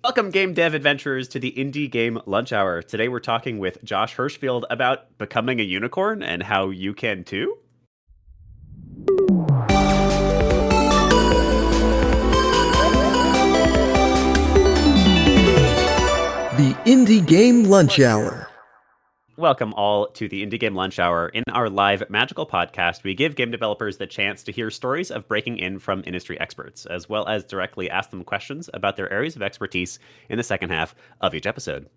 Welcome, game dev adventurers, to the Indie Game Lunch Hour. Today we're talking with Josh Hirshfield about becoming a unicorn and how you can too. The Indie Game Lunch Hour. Welcome all to the Indie Game Lunch Hour. In our live magical podcast, we give game developers the chance to hear stories of breaking in from industry experts, as well as directly ask them questions about their areas of expertise in the second half of each episode.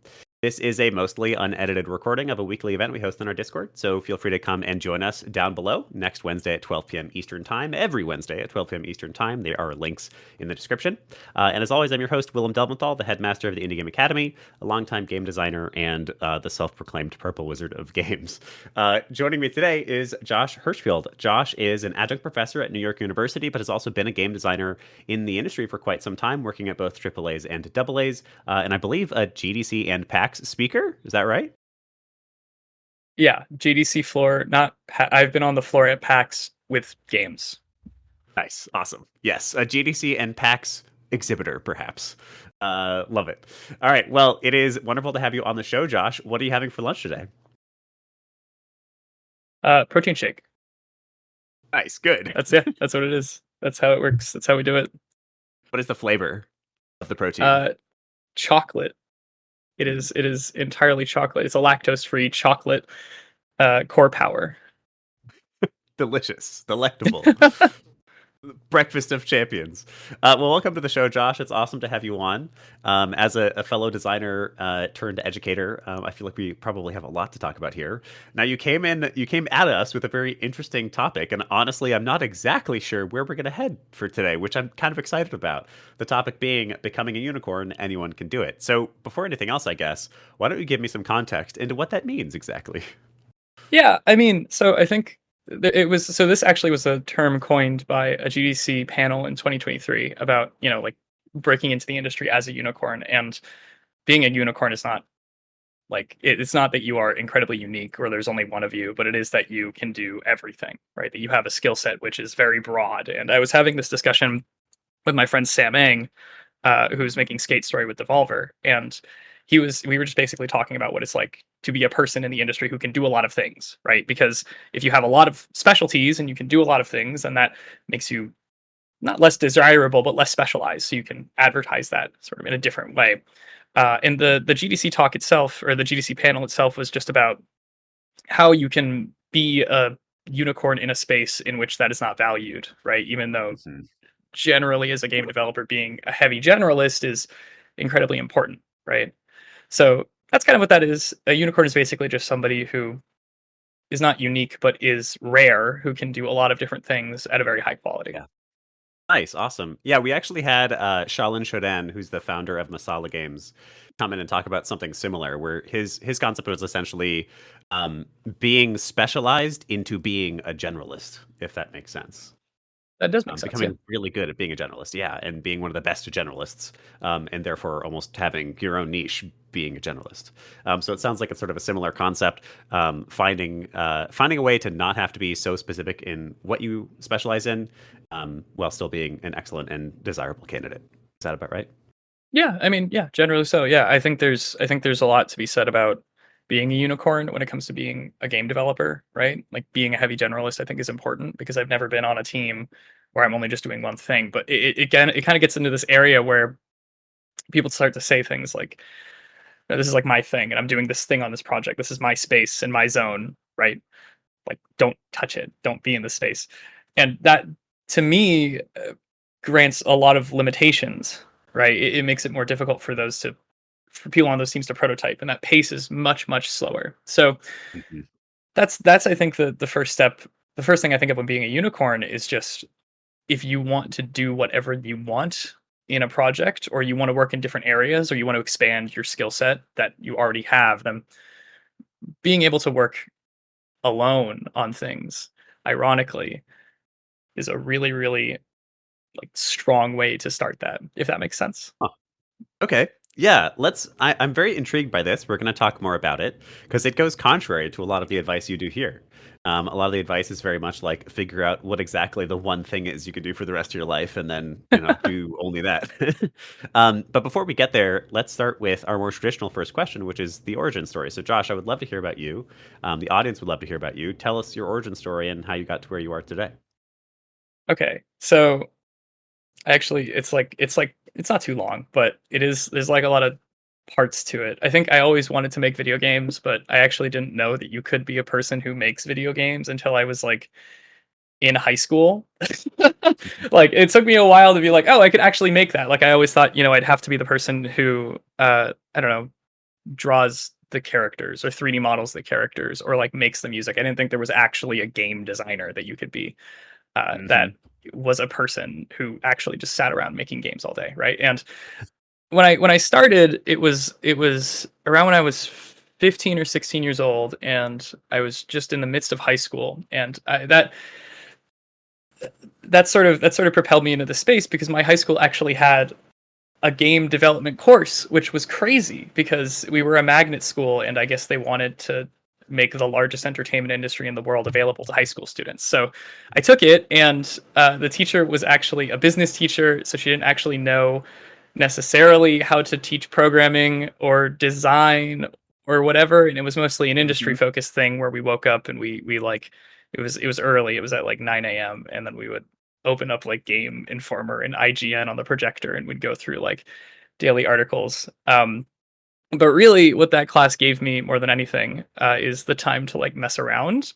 This is a mostly unedited recording of a weekly event we host on our Discord, so feel free to come and join us down below next Wednesday at 12 p.m. Eastern Time, every Wednesday at 12 p.m. Eastern Time. There are links in the description. And as always, I'm your host, Willem Delmenthal, the headmaster of the Indie Game Academy, a longtime game designer, and the self-proclaimed purple wizard of games. Joining me today is Josh Hirshfield. Josh is an adjunct professor at New York University, but has also been a game designer in the industry for quite some time, working at both AAAs and AAs, and I believe a GDC and PAX speaker. Is that right? Yeah, GDC floor. I've been on the floor at PAX with games. Nice, awesome. Yes, a GDC and PAX exhibitor, perhaps. Love it. All right, well, it is wonderful to have you on the show, Josh. What are you having for lunch today? Protein shake. Nice, good. That's what it is. That's how it works. That's how we do it. What is the flavor of the protein? Chocolate. It is entirely chocolate. It's a lactose-free chocolate core power. Delicious, delectable. Breakfast of champions. Well, welcome to the show, Josh. It's awesome to have you on. As a fellow designer turned educator, I feel like we probably have a lot to talk about here. Now, you came at us with a very interesting topic, and honestly, I'm not exactly sure where we're going to head for today, which I'm kind of excited about. The topic being becoming a unicorn, anyone can do it. So, before anything else, I guess, why don't you give me some context into what that means exactly? Yeah, I mean, so I think this actually was a term coined by a GDC panel in 2023 about, like breaking into the industry as a unicorn. And being a unicorn is not like it's not that you are incredibly unique or there's only one of you, but it is that you can do everything, right? That you have a skill set which is very broad. And I was having this discussion with my friend Sam Eng, who's making Skate Story with Devolver, and we were just basically talking about what it's like to be a person in the industry who can do a lot of things, right? Because if you have a lot of specialties and you can do a lot of things, then that makes you not less desirable, but less specialized. So you can advertise that sort of in a different way. And the GDC talk itself, or the GDC panel itself, was just about how you can be a unicorn in a space in which that is not valued, right? Even though generally as a game developer, being a heavy generalist is incredibly important, right? So that's kind of what that is. A unicorn is basically just somebody who is not unique, but is rare, who can do a lot of different things at a very high quality. Yeah. Nice, awesome. Yeah, we actually had Shaolin Shodan, who's the founder of Masala Games, come in and talk about something similar, where his concept was essentially being specialized into being a generalist, if that makes sense. That does make sense. Becoming really good at being a generalist, yeah, and being one of the best generalists, and therefore almost having your own niche being a generalist. So it sounds like it's sort of a similar concept, finding a way to not have to be so specific in what you specialize in, while still being an excellent and desirable candidate. Is that about right? Yeah, I mean, yeah, generally so. Yeah, I think there's a lot to be said about being a unicorn when it comes to being a game developer, right? Like being a heavy generalist, I think is important because I've never been on a team where I'm only just doing one thing. But it kind of gets into this area where people start to say things like, this is like my thing, and I'm doing this thing on this project. This is my space and my zone, right? Like, don't touch it. Don't be in this space. And that, to me, grants a lot of limitations, right? It makes it more difficult for people on those teams to prototype, and that pace is much, much slower. So that's I think the first step. The first thing I think of when being a unicorn is just, if you want to do whatever you want in a project, or you want to work in different areas, or you want to expand your skill set that you already have, then being able to work alone on things, ironically, is a really, really like strong way to start that, if that makes sense. Huh. Okay. Yeah, I'm very intrigued by this. We're going to talk more about it because it goes contrary to a lot of the advice you do here. A lot of the advice is very much like figure out what exactly the one thing is you can do for the rest of your life, and then do only that. But before we get there, let's start with our more traditional first question, which is the origin story. So, Josh, I would love to hear about you. The audience would love to hear about you. Tell us your origin story and how you got to where you are today. Okay, so actually, it's not too long, but there's like a lot of parts to it. I think I always wanted to make video games, but I actually didn't know that you could be a person who makes video games until I was like in high school. Like it took me a while to be like, oh, I could actually make that. Like I always thought, I'd have to be the person who I don't know, draws the characters or 3D models the characters or like makes the music. I didn't think there was actually a game designer that you could be that was a person who actually just sat around making games all day, right? And when I started, it was around when I was 15 or 16 years old, and I was just in the midst of high school, and that sort of propelled me into the space because my high school actually had a game development course, which was crazy because we were a magnet school, and I guess they wanted to make the largest entertainment industry in the world available to high school students. So I took it, and the teacher was actually a business teacher, so she didn't actually know necessarily how to teach programming or design or whatever, and it was mostly an industry focused thing where we woke up and we like it was early. It was at like 9 a.m. and then we would open up like Game Informer and IGN on the projector and we'd go through like daily articles. But really, what that class gave me more than anything is the time to like mess around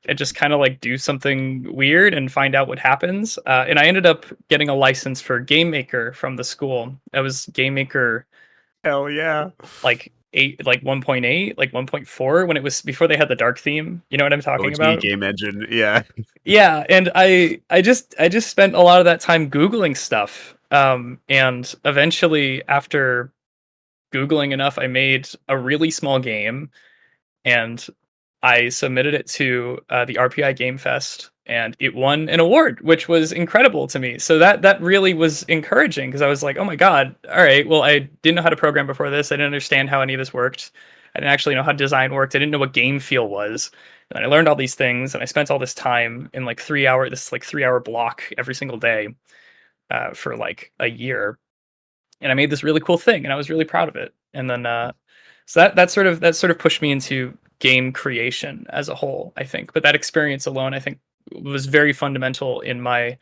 and just kind of like do something weird and find out what happens. And I ended up getting a license for Game Maker from the school. That was Game Maker Hell yeah. like 1.8, like 1.4 when it was before they had the dark theme. You know what I'm talking OG about? game engine. Yeah. Yeah, and I just spent a lot of that time googling stuff. And eventually after googling enough, I made a really small game and I submitted it to the RPI Game Fest, and it won an award, which was incredible to me. So that really was encouraging because I was like, oh my god, all right, well, I didn't know how to program before this. I didn't understand how any of this worked. I didn't actually know how design worked. I didn't know what game feel was. And I learned all these things, and I spent all this time in like 3 hour block every single day for like a year, and I made this really cool thing, and I was really proud of it. And then so that sort of pushed me into game creation as a whole, I think. But that experience alone, I think, was very fundamental in my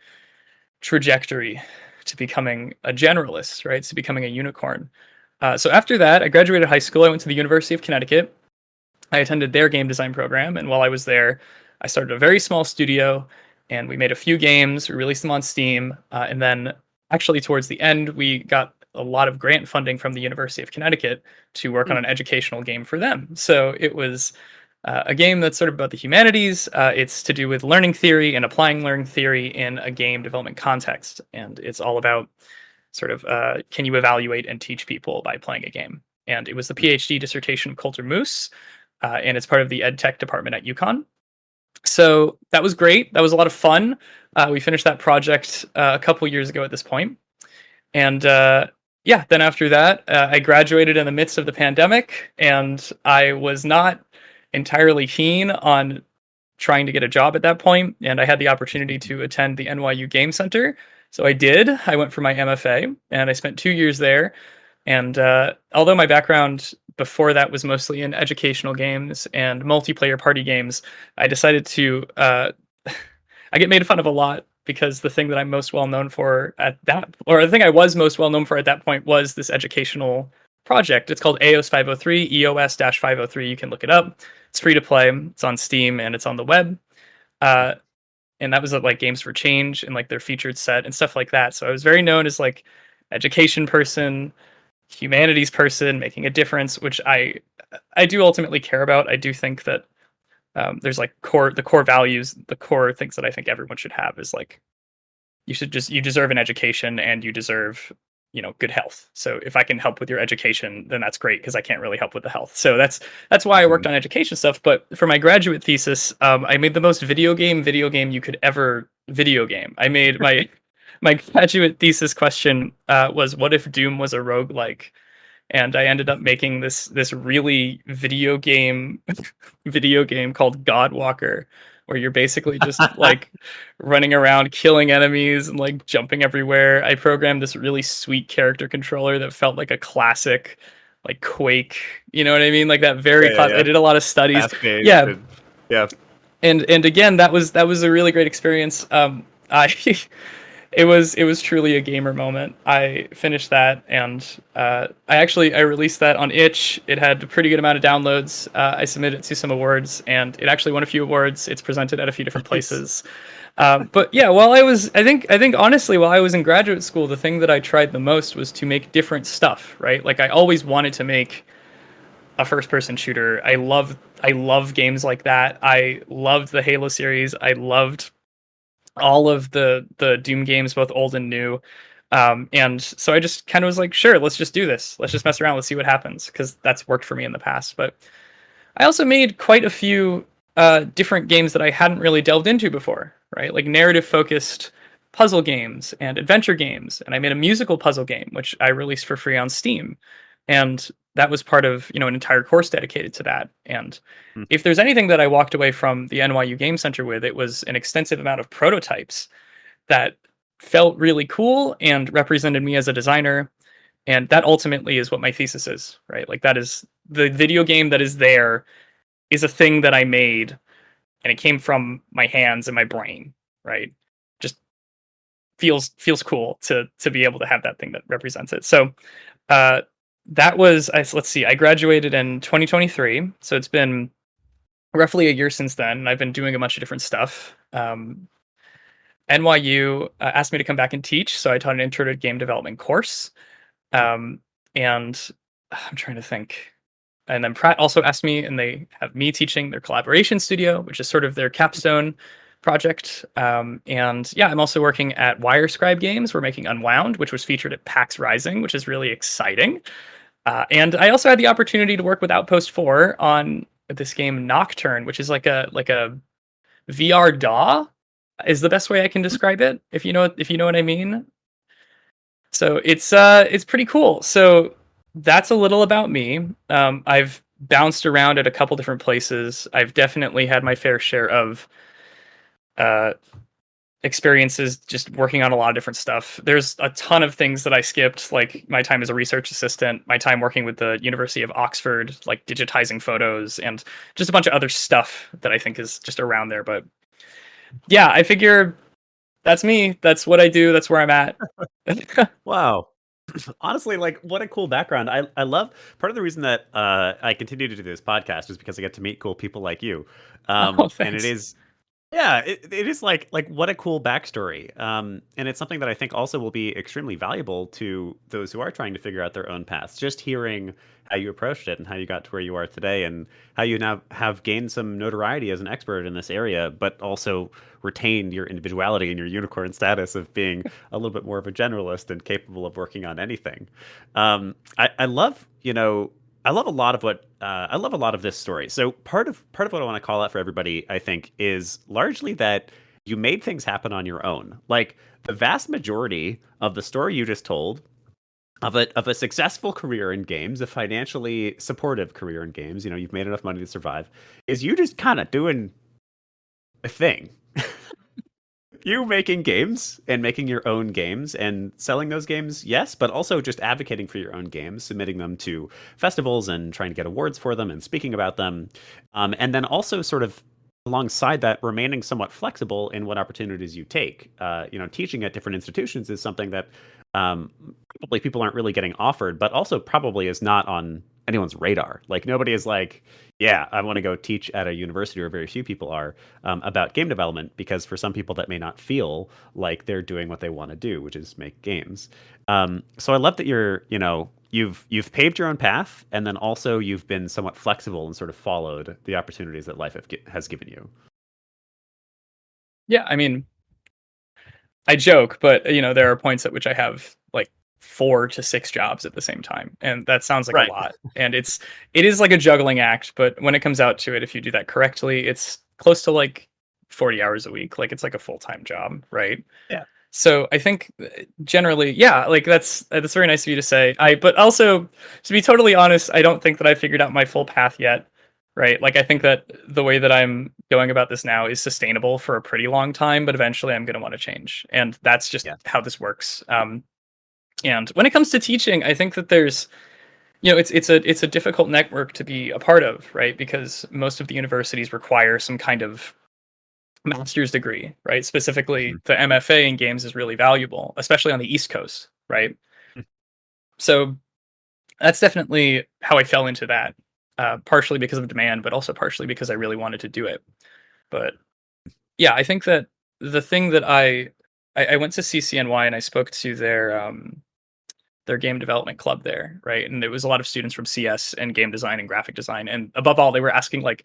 trajectory to becoming a generalist, right? To becoming a unicorn. So after that, I graduated high school. I went to the University of Connecticut. I attended their game design program, and while I was there, I started a very small studio, and we made a few games, we released them on Steam, and then actually towards the end, we got a lot of grant funding from the University of Connecticut to work on an educational game for them. So it was a game that's sort of about the humanities. It's to do with learning theory and applying learning theory in a game development context, and it's all about sort of can you evaluate and teach people by playing a game. And it was the PhD dissertation of Coulter Moose, and it's part of the ed tech department at UConn. So that was great. That was a lot of fun. We finished that project a couple years ago at this point. And yeah, then after that, I graduated in the midst of the pandemic, and I was not entirely keen on trying to get a job at that point, and I had the opportunity to attend the NYU Game Center. So I did. I went for my MFA, and I spent 2 years there. And although my background before that was mostly in educational games and multiplayer party games, I decided to I get made fun of a lot because the thing that I'm most well known for at that, or the thing I was most well known for at that point, was this educational project. It's called EOS 503, EOS-503. You can look it up. It's free to play. It's on Steam and it's on the web. And that was at like Games for Change and like their featured set and stuff like that. So I was very known as like education person, humanities person, making a difference, which I do ultimately care about. I do think that there's like the core values, the core things that I think everyone should have is like you deserve an education and you deserve good health. So if I can help with your education, then that's great because I can't really help with the health. So that's why I worked on education stuff. But for my graduate thesis, I made the most video game you could ever video game. I made my graduate thesis question was, what if Doom was a roguelike? and I ended up making this really video game called Godwalker, where you're basically just like running around killing enemies and like jumping everywhere. I programmed this really sweet character controller that felt like a classic like Quake, you know what I mean? Like that Yeah, very yeah, class. I yeah. did a lot of studies. Fast paced. Yeah, Yeah. and again, that was a really great experience. I it was truly a gamer moment. I finished that, and I released that on itch. It had a pretty good amount of downloads. I submitted it to some awards, and it actually won a few awards. It's presented at a few different places. But yeah, I think honestly, while I was in graduate school, the thing that I tried the most was to make different stuff. Right, like I always wanted to make a first-person shooter. I love games like that. I loved the Halo series. I loved all of the Doom games, both old and new. And so I just kind of was like, sure, let's just do this. Let's just mess around. Let's see what happens, because that's worked for me in the past. But I also made quite a few different games that I hadn't really delved into before, right? Like narrative-focused puzzle games and adventure games. And I made a musical puzzle game, which I released for free on Steam. And that was part of, an entire course dedicated to that. And Hmm. if there's anything that I walked away from the NYU Game Center with, it was an extensive amount of prototypes that felt really cool and represented me as a designer. And that ultimately is what my thesis is, right? Like that is the video game that is there is a thing that I made, and it came from my hands and my brain, right? Just feels cool to be able to have that thing that represents it. So uh, that was let's see, I graduated in 2023, so it's been roughly a year since then, and I've been doing a bunch of different stuff. NYU asked me to come back and teach, so I taught an intro to game development course. And I'm trying to think. And then Pratt also asked me, and they have me teaching their collaboration studio, which is sort of their capstone project. And yeah, I'm also working at Wirescribe Games. We're making Unwound, which was featured at PAX Rising, which is really exciting. And I also had the opportunity to work with Outpost 4 on this game Nocturne, which is like a VR DAW is the best way I can describe it, if you know what I mean. So it's pretty cool. So that's a little about me. I've bounced around at a couple different places. I've definitely had my fair share of uh, experiences just working on a lot of different stuff. There's a ton of things that I skipped, like my time as a research assistant, my time working with the University of Oxford, like digitizing photos, and just a bunch of other stuff that I think is just around there. But yeah, I figure that's me. That's what I do. That's where I'm at. Wow. Honestly, like what a cool background. I love part of the reason that I continue to do this podcast is because I get to meet cool people like you. Oh, And it thanks. is yeah, it is like what a cool backstory. And it's something that I think also will be extremely valuable to those who are trying to figure out their own paths. Just hearing how you approached it and how you got to where you are today and how you now have gained some notoriety as an expert in this area, but also retained your individuality and your unicorn status of being a little bit more of a generalist and capable of working on anything. I love, I love a lot of what I love a lot of this story. So part of what I want to call out for everybody, I think, is largely that you made things happen on your own. Like the vast majority of the story you just told of a successful career in games, a financially supportive career in games, you've made enough money to survive, is you just kind of doing a thing. You making games and making your own games and selling those games, yes, but also just advocating for your own games, submitting them to festivals and trying to get awards for them and speaking about them. And then also sort of alongside that, remaining somewhat flexible in what opportunities you take. Teaching at different institutions is something that um, probably people aren't really getting offered, but also probably is not on anyone's radar. Like nobody is like, yeah, I want to go teach at a university, or very few people are, about game development, because for some people that may not feel like they're doing what they want to do, which is make games. So I love that you've paved your own path, and then also you've been somewhat flexible and sort of followed the opportunities that life has given you. Yeah, I mean, I joke, but there are points at which I have like 4 to 6 jobs at the same time, and that sounds like a Right. lot. And it is like a juggling act, but when it comes out to it, if you do that correctly, it's close to like 40 hours a week. Like it's like a full-time job, right? Yeah. So I think generally, yeah, like that's very nice of you to say. But also to be totally honest, I don't think that I figured out my full path yet. Right? Like I think that the way that I'm going about this now is sustainable for a pretty long time, but eventually I'm going to want to change, and that's just Yeah. how this works. And when it comes to teaching, I think that there's it's a difficult network to be a part of, right? Because most of the universities require some kind of master's degree, right? Specifically, Mhm. the MFA in games is really valuable, especially on the East Coast, right? Mm. So that's definitely how I fell into that, partially because of demand, but also partially because I really wanted to do it. But yeah, I think that the thing that I went to CCNY and I spoke to their game development club there, right? And it was a lot of students from CS and game design and graphic design, and above all, they were asking like,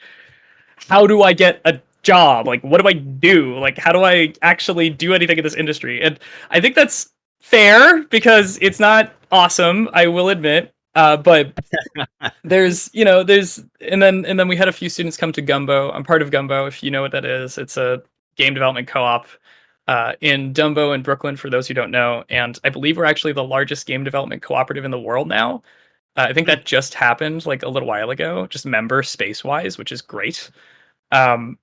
how do I get a job? Like, what do I do? Like, how do I actually do anything in this industry? And I think that's fair because it's not awesome, I will admit. But there's and then we had a few students come to Gumbo. I'm part of Gumbo, if you know what that is. It's a game development co-op in Dumbo in Brooklyn, for those who don't know. And I believe we're actually the largest game development cooperative in the world now. I think Mm. that just happened like a little while ago, just member space wise, which is great. Um,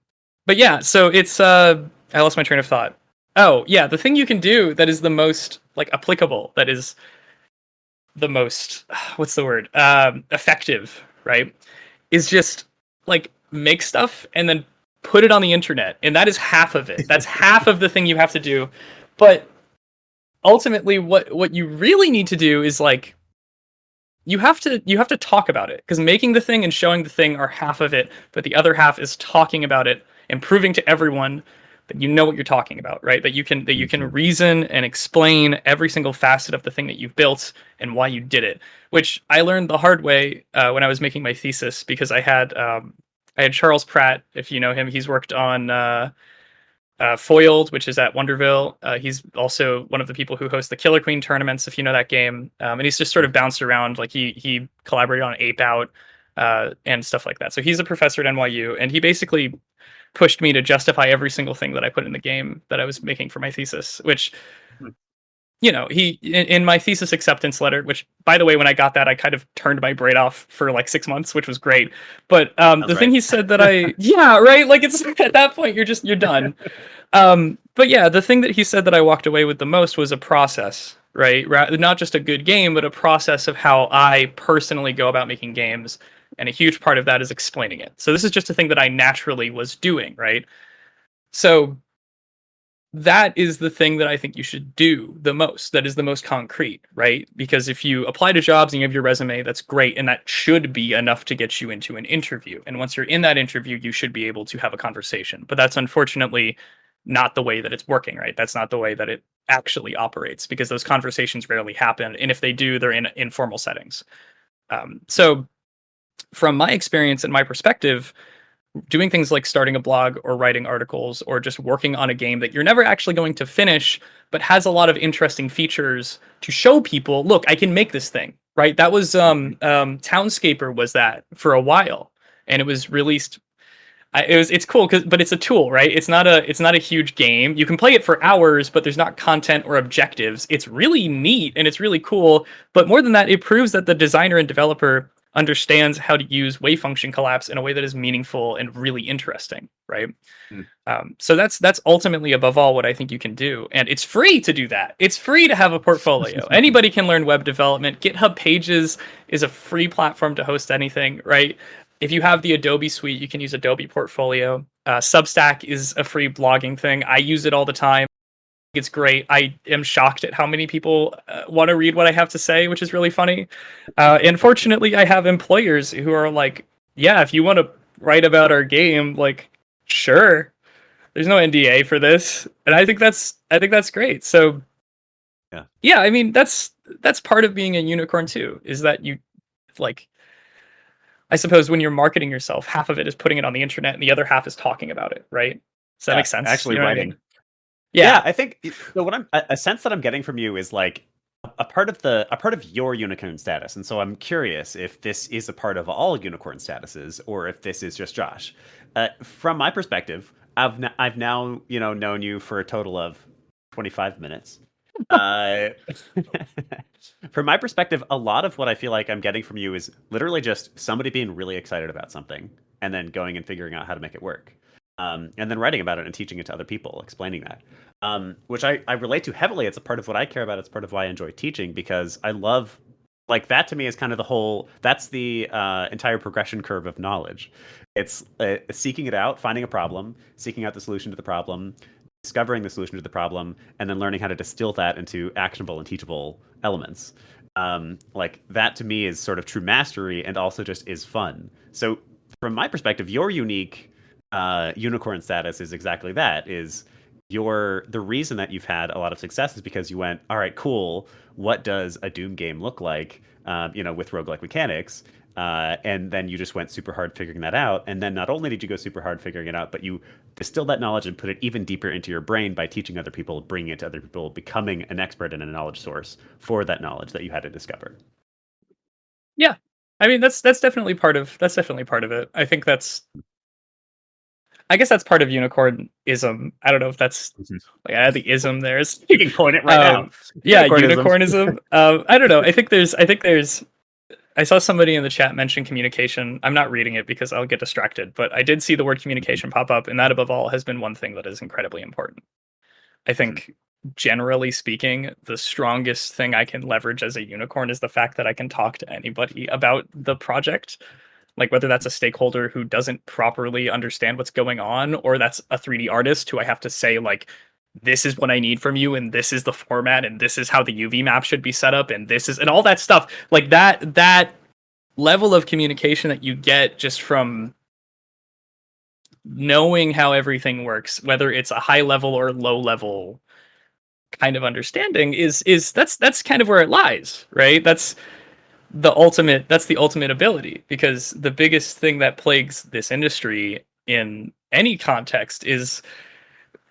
but yeah, so it's I lost my train of thought. Oh yeah, the thing you can do that is the most like applicable, that is the most what's the word effective, right, is just like make stuff and then put it on the internet, and that is half of it. That's half of the thing you have to do. But ultimately, what you really need to do is like you have to talk about it, because making the thing and showing the thing are half of it, but the other half is talking about it and proving to everyone that you know what you're talking about, right? That you can Mhm. reason and explain every single facet of the thing that you've built and why you did it, which I learned the hard way when I was making my thesis, because I had Charles Pratt, if you know him. He's worked on Foiled, which is at Wonderville. He's also one of the people who host the Killer Queen tournaments, if you know that game. And he's just sort of bounced around. Like he collaborated on Ape Out and stuff like that. So he's a professor at NYU, and he basically pushed me to justify every single thing that I put in the game that I was making for my thesis. Which, Mm. he in my thesis acceptance letter, which by the way, when I got that, I kind of turned my brain off for like 6 months, which was great. But Sounds the thing right. he said that yeah, right, like it's at that point you're done. But yeah, the thing that he said that I walked away with the most was a process, right? Not just a good game, but a process of how I personally go about making games. And a huge part of that is explaining it. So this is just a thing that I naturally was doing, right? So that is the thing that I think you should do the most. That is the most concrete, right? Because if you apply to jobs and you have your resume, that's great. And that should be enough to get you into an interview. And once you're in that interview, you should be able to have a conversation. But that's unfortunately not the way that it's working, right? That's not the way that it actually operates, because those conversations rarely happen. And if they do, they're in informal settings. So, from my experience and my perspective, doing things like starting a blog or writing articles or just working on a game that you're never actually going to finish but has a lot of interesting features to show people, look, I can make this thing, right? That was Mhm. Townscaper was that for a while, and it was released. It's cool but it's a tool, right? It's not a huge game. You can play it for hours, but there's not content or objectives. It's really neat and it's really cool, but more than that, it proves that the designer and developer understands how to use wave function collapse in a way that is meaningful and really interesting, right? Mm. So that's ultimately above all what I think you can do, and it's free to do that. It's free to have a portfolio. Anybody can learn web development. GitHub Pages is a free platform to host anything, right? If you have the Adobe suite, you can use Adobe Portfolio. Substack is a free blogging thing. I use it all the time. It's great. I am shocked at how many people want to read what I have to say, which is really funny. And fortunately, I have employers who are like, "Yeah, if you want to write about our game, like, sure." There's no NDA for this, and I think that's great. So Yeah. yeah, I mean that's part of being a unicorn too, is that you like, I suppose when you're marketing yourself, half of it is putting it on the internet and the other half is talking about it, right? Does that Yeah. make sense? Actually You know what I writing. mean? Yeah, Yeah. I think so. What a sense that I'm getting from you is like a part of your unicorn status, and so I'm curious if this is a part of all unicorn statuses or if this is just Josh. From my perspective, I've now known you for a total of 25 minutes. Uh, from my perspective, a lot of what I feel like I'm getting from you is literally just somebody being really excited about something and then going and figuring out how to make it work. And then writing about it and teaching it to other people, explaining that, which I relate to heavily. It's a part of what I care about. It's part of why I enjoy teaching because I love, like, that to me is kind of the whole, that's the entire progression curve of knowledge. It's seeking it out, finding a problem, seeking out the solution to the problem, discovering the solution to the problem, and then learning how to distill that into actionable and teachable elements. Like that to me is sort of true mastery and also just is fun. So from my perspective, your unique unicorn status is exactly that. Is your the reason that you've had a lot of success is because you went, all right, cool. What does a Doom game look like? With roguelike mechanics. And then you just went super hard figuring that out. And then not only did you go super hard figuring it out, but you distilled that knowledge and put it even deeper into your brain by teaching other people, bringing it to other people, becoming an expert and a knowledge source for that knowledge that you had to discover. Yeah. I mean, that's definitely part of it. I guess that's part of unicornism. I don't know if that's Mhm. like I had the ism there. You can coin it right now. Yeah, Unicornism. unicornism. I don't know. I think there's I saw somebody in the chat mention communication. I'm not reading it because I'll get distracted, but I did see the word communication pop up, and that above all has been one thing that is incredibly important. I think generally speaking, the strongest thing I can leverage as a unicorn is the fact that I can talk to anybody about the project. Like whether that's a stakeholder who doesn't properly understand what's going on, or that's a 3D artist who I have to say, like, this is what I need from you, and this is the format, and this is how the UV map should be set up, and this is and all that stuff. Like that level of communication that you get just from knowing how everything works, whether it's a high level or low level kind of understanding, is that's kind of where it lies, right? That's the ultimate ability, because the biggest thing that plagues this industry in any context is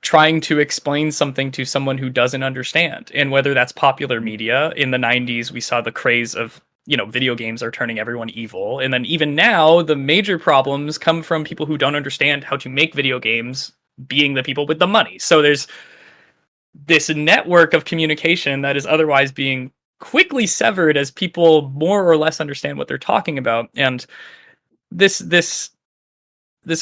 trying to explain something to someone who doesn't understand. And whether that's popular media, in the 90s we saw the craze of, video games are turning everyone evil, and then even now the major problems come from people who don't understand how to make video games, being the people with the money. So there's this network of communication that is otherwise being quickly severed as people more or less understand what they're talking about. And this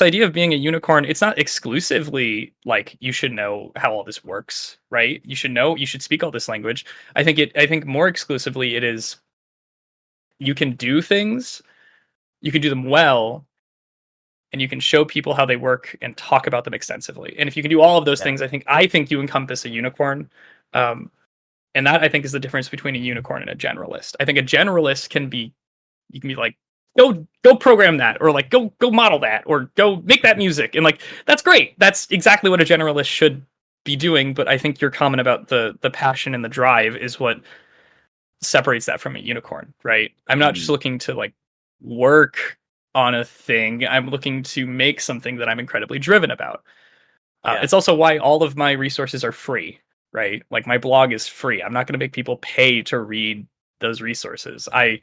idea of being a unicorn, it's not exclusively like you should know how all this works, right? You should speak all this language. I think more exclusively it is, you can do things, you can do them well, and you can show people how they work and talk about them extensively. And if you can do all of those Yeah. things, I think you encompass a unicorn. And that, I think, is the difference between a unicorn and a generalist. I think a generalist you can be like, go program that, or like go model that, or go make that music, and like that's great. That's exactly what a generalist should be doing. But I think your comment about the passion and the drive is what separates that from a unicorn, right? I'm not just Mm. looking to like work on a thing. I'm looking to make something that I'm incredibly driven about. Yeah. It's also why all of my resources are free, right? Like my blog is free. I'm not going to make people pay to read those resources. I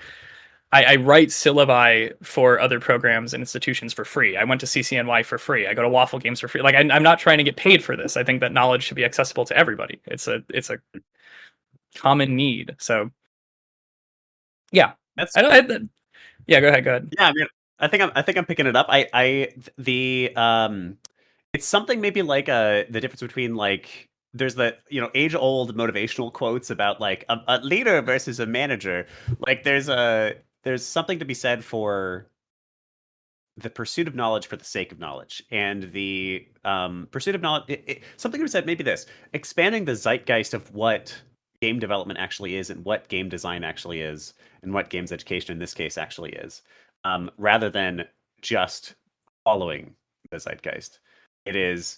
write syllabi for other programs and institutions for free. I went to CCNY for free. I go to Waffle Games for free. Like I'm not trying to get paid for this. I think that knowledge should be accessible to everybody. It's a common need. So yeah, That's yeah. Go ahead. Yeah, I mean, I think I'm picking it up. The it's something maybe like the difference between, like, there's the age old motivational quotes about like a leader versus a manager. Like there's something to be said for the pursuit of knowledge for the sake of knowledge, and the pursuit of knowledge. Something to be said, maybe this, expanding the zeitgeist of what game development actually is, and what game design actually is, and what games education in this case actually is, rather than just following the zeitgeist. It is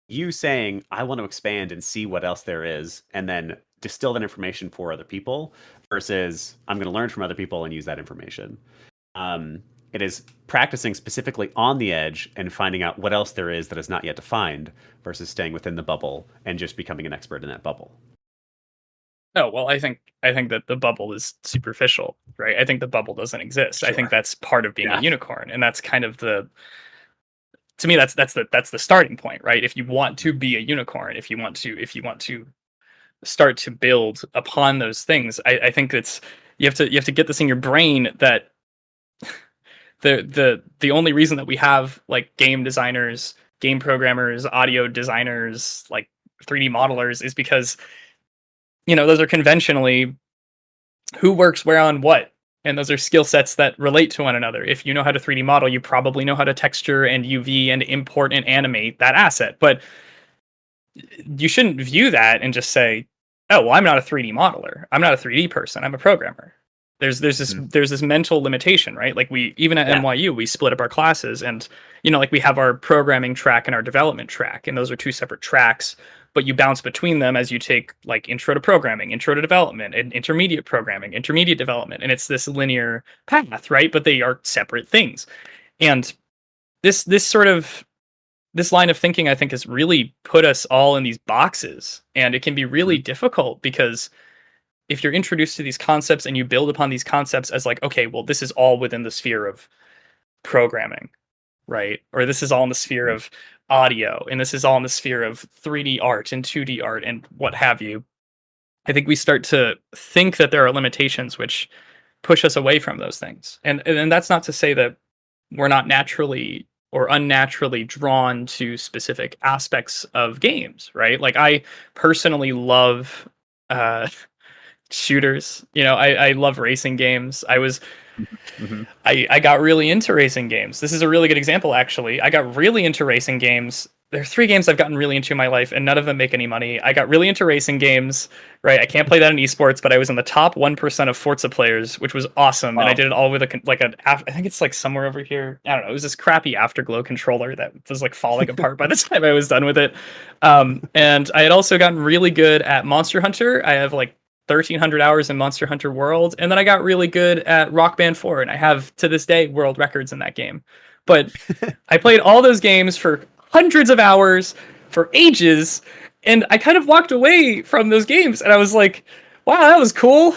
you saying, I want to expand and see what else there is, and then distill that information for other people, versus I'm going to learn from other people and use that information. It is practicing specifically on the edge and finding out what else there is that is not yet defined, versus staying within the bubble and just becoming an expert in that bubble. Oh, well, I think that the bubble is superficial, right? I think the bubble doesn't exist. I think Sure. that's part of being a Yeah. unicorn, and that's kind of to me that's the starting point, right? If you want to be a unicorn, if you want to start to build upon those things. I think it's you have to get this in your brain that the only reason that we have like game designers, game programmers, audio designers, like 3D modelers is because those are conventionally who works where on what. And those are skill sets that relate to one another. If you know how to 3D model, you probably know how to texture and UV and import and animate that asset. But you shouldn't view that and just say, "Oh, well, I'm not a 3D modeler. I'm not a 3D person. I'm a programmer." There's this mental limitation, right? Like we even at NYU we split up our classes, and like we have our programming track and our development track, and those are two separate tracks. But you bounce between them as you take like intro to programming, intro to development, and intermediate programming, intermediate development, and it's this linear path, right? But they are separate things, and this line of thinking, I think, has really put us all in these boxes, and it can be really difficult because if you're introduced to these concepts and you build upon these concepts as like, okay, well, this is all within the sphere of programming, right? Or this is all in the sphere of audio, and this is all in the sphere of 3D art and 2D art and what have you. I think we start to think that there are limitations which push us away from those things. And that's not to say that we're not naturally or unnaturally drawn to specific aspects of games, right? Like I personally love shooters. I love racing games. I got really into racing games. This is a really good example, actually. I got really into racing games. There are 3 games I've gotten really into in my life, and none of them make any money. I got really into racing games, right? I can't play that in esports, but I was in the top 1% of Forza players, which was awesome. Wow. And I did it all with I think it's like somewhere over here. I don't know. It was this crappy Afterglow controller that was like falling apart by the time I was done with it. And I had also gotten really good at Monster Hunter. I have like 1,300 hours in Monster Hunter World, and then I got really good at Rock Band 4, and I have to this day world records in that game. But I played all those games for hundreds of hours for ages, and I kind of walked away from those games, and I was like, wow, that was cool,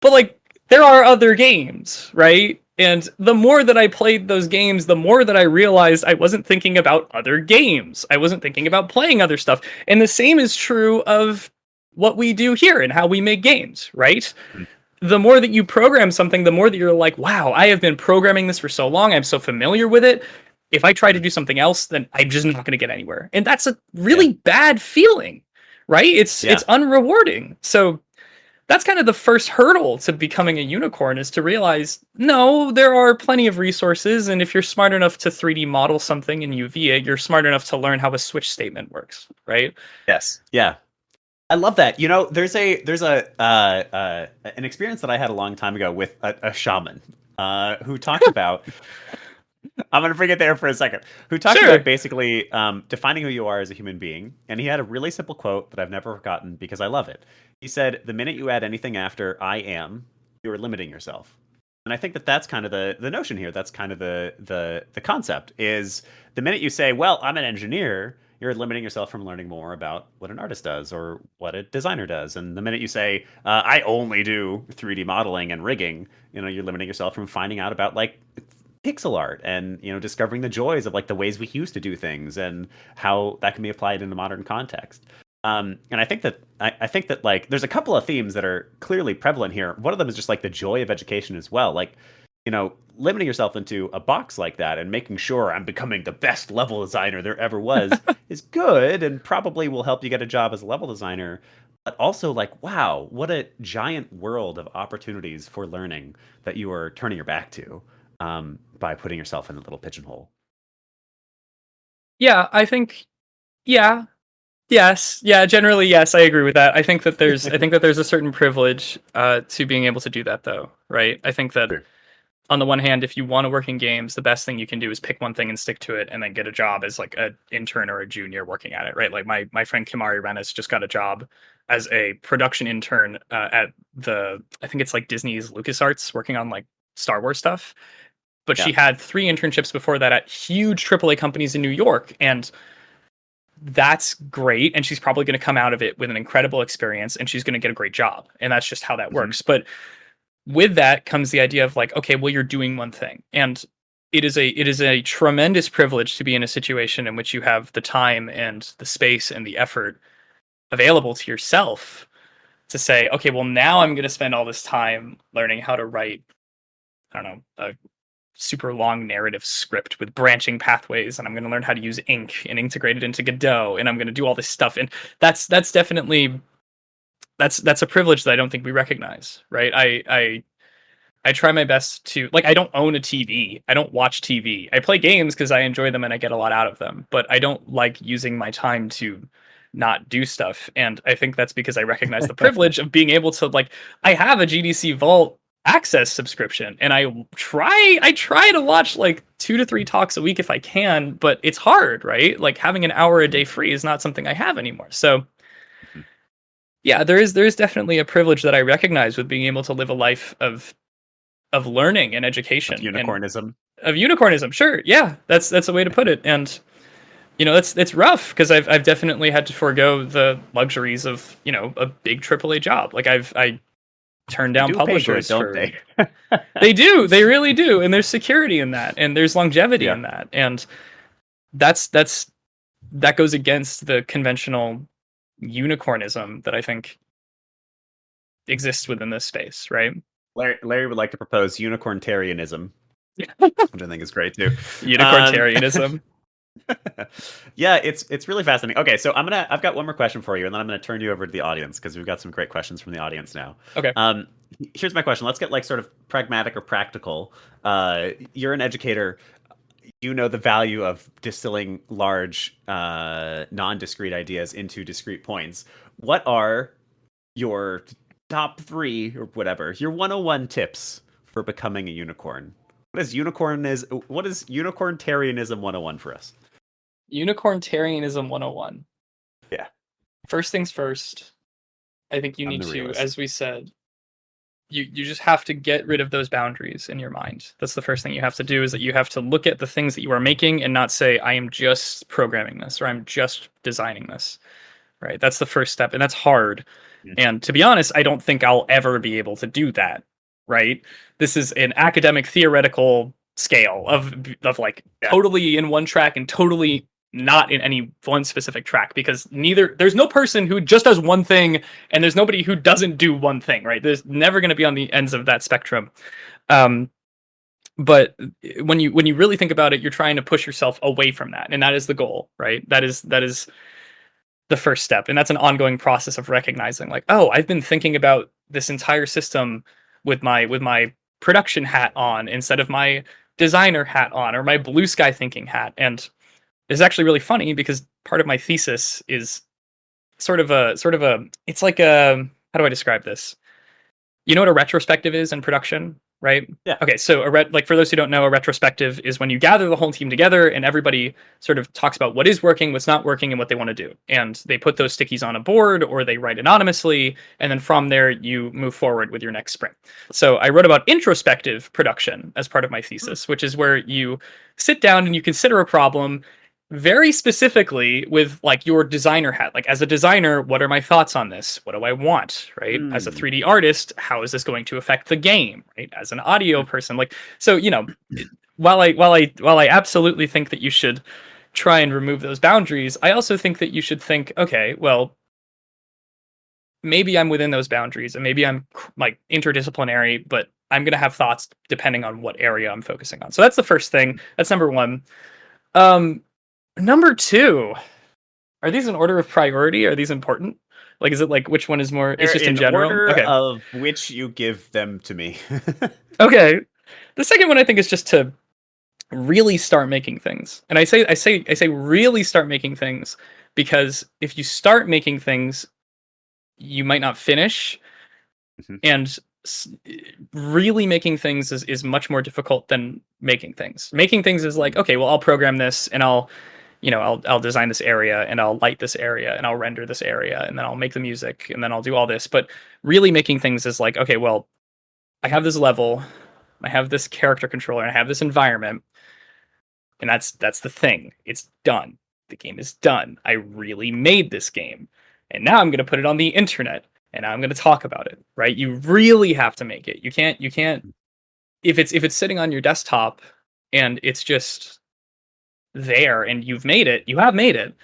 but like there are other games, right? And the more that I played those games, the more that I realized I wasn't thinking about other games. I wasn't thinking about playing other stuff. And the same is true of what we do here and how we make games, right? The more that you program something, the more that you're like, wow, I have been programming this for so long. I'm so familiar with it. If I try to do something else, then I'm just not going to get anywhere. And that's a really bad feeling, right? It's unrewarding. So that's kind of the first hurdle to becoming a unicorn, is to realize, no, there are plenty of resources. And if you're smart enough to 3D model something in UV it, you're smart enough to learn how a switch statement works, right? Yes. Yeah. I love that. There's an experience that I had a long time ago with a shaman who talked about. I'm going to bring it there for a second. Who talked about basically defining who you are as a human being, and he had a really simple quote that I've never forgotten because I love it. He said, "The minute you add anything after I am, you are limiting yourself." And I think that that's kind of the notion here. That's kind of the concept is the minute you say, "Well, I'm an engineer," you're limiting yourself from learning more about what an artist does or what a designer does. And the minute you say, I only do 3D modeling and rigging, you're limiting yourself from finding out about like pixel art and, discovering the joys of like the ways we used to do things and how that can be applied in a modern context. And I think that like there's a couple of themes that are clearly prevalent here. One of them is just like the joy of education as well. Like, limiting yourself into a box like that and making sure I'm becoming the best level designer there ever was is good and probably will help you get a job as a level designer. But also like, wow, what a giant world of opportunities for learning that you are turning your back to by putting yourself in a little pigeonhole. Yeah, I think, yeah. Yes. Yeah, generally, yes, I agree with that. I think that there's a certain privilege to being able to do that, though, right? I think that on the one hand, if you want to work in games, the best thing you can do is pick one thing and stick to it and then get a job as like an intern or a junior working at it, right? Like my friend Kimari Rennis just got a job as a production intern at I think it's like Disney's LucasArts, working on like Star Wars stuff. But she had 3 internships before that at huge AAA companies in New York. And that's great. And she's probably going to come out of it with an incredible experience and she's going to get a great job. And that's just how that works. But with that comes the idea of like, okay, well, you're doing one thing. And it is a tremendous privilege to be in a situation in which you have the time and the space and the effort available to yourself to say, okay, well, now I'm going to spend all this time learning how to write, I don't know, a super long narrative script with branching pathways, and I'm going to learn how to use ink and integrate it into Godot, and I'm going to do all this stuff. And that's definitely that's a privilege that I don't think we recognize, right? I try my best to, like, I don't own a TV. I don't watch TV. I play games because I enjoy them and I get a lot out of them, but I don't like using my time to not do stuff. And I think that's because I recognize the privilege of being able to, like, I have a GDC Vault access subscription, and I try to watch like 2 to 3 talks a week if I can, but it's hard, right? Like, having an hour a day free is not something I have anymore. So yeah, there is definitely a privilege that I recognize with being able to live a life of learning and education, Of unicornism. of unicornism. Sure, yeah, that's a way to put it. And it's rough because I've definitely had to forego the luxuries of a big AAA job. Like, I turned down publishers don't they? They do, they really do, and there's security in that, and there's longevity in that, and that goes against the conventional unicornism that I think exists within this space, right? Larry would like to propose unicorntarianism, which I think is great too. Unicorntarianism. Yeah, it's really fascinating. Okay, so I've got one more question for you, and then I'm gonna turn you over to the audience because we've got some great questions from the audience now. Okay. Here's my question. Let's get like sort of pragmatic or practical. You're an educator. You know the value of distilling large, non-discrete ideas into discrete points. What are your top 3 or whatever, your 101 tips for becoming a unicorn? What is unicorntarianism 101 for us? Unicorntarianism 101. Yeah. First things first, I think you need to, as we said, you just have to get rid of those boundaries in your mind. That's the first thing you have to do, is that you have to look at the things that you are making and not say, I am just programming this, or I'm just designing this, right? That's the first step, and that's hard. And to be honest, I don't think I'll ever be able to do that, right? This is an academic theoretical scale of like totally in one track and totally not in any one specific track, because there's no person who just does one thing and there's nobody who doesn't do one thing, right? There's never going to be on the ends of that spectrum. But when you really think about it, you're trying to push yourself away from that, and that is the goal, right? That is the first step, and that's an ongoing process of recognizing, like, oh, I've been thinking about this entire system with my production hat on instead of my designer hat on, or my blue sky thinking hat. And it's actually really funny because part of my thesis is sort of a it's like a, how do I describe this? You know what a retrospective is in production, right? Yeah. Okay, so like, for those who don't know, a retrospective is when you gather the whole team together and everybody sort of talks about what is working, what's not working, and what they want to do. And they put those stickies on a board, or they write anonymously, and then from there you move forward with your next sprint. So I wrote about introspective production as part of my thesis, which is where you sit down and you consider a problem very specifically with, like, your designer hat. Like, as a designer, what are my thoughts on this? What do I want, right? As a 3D artist, how is this going to affect the game, right? As an audio person, like, so, while I absolutely think that you should try and remove those boundaries, I also think that you should think, okay, well, maybe I'm within those boundaries, and maybe I'm like interdisciplinary, but I'm going to have thoughts depending on what area I'm focusing on. So that's the first thing. That's number 1. Number 2, are these in order of priority? Are these important? Like, is it like, which one is more? It's just in general. Order okay. Of which you give them to me. Okay. The second one, I think, is just to really start making things. And I say really start making things, because if you start making things, you might not finish. And really making things is much more difficult than making things. Making things is like, okay, well, I'll program this, and I'll design this area, and I'll light this area, and I'll render this area, and then I'll make the music, and then I'll do all this. But really making things is like, okay, well, I have this level, I have this character controller, and I have this environment, and that's the thing. It's done. The game is done. I really made this game, and now I'm going to put it on the internet, and I'm going to talk about it, right? You really have to make it. You can't if it's sitting on your desktop and it's just there and you've made it, you have made it,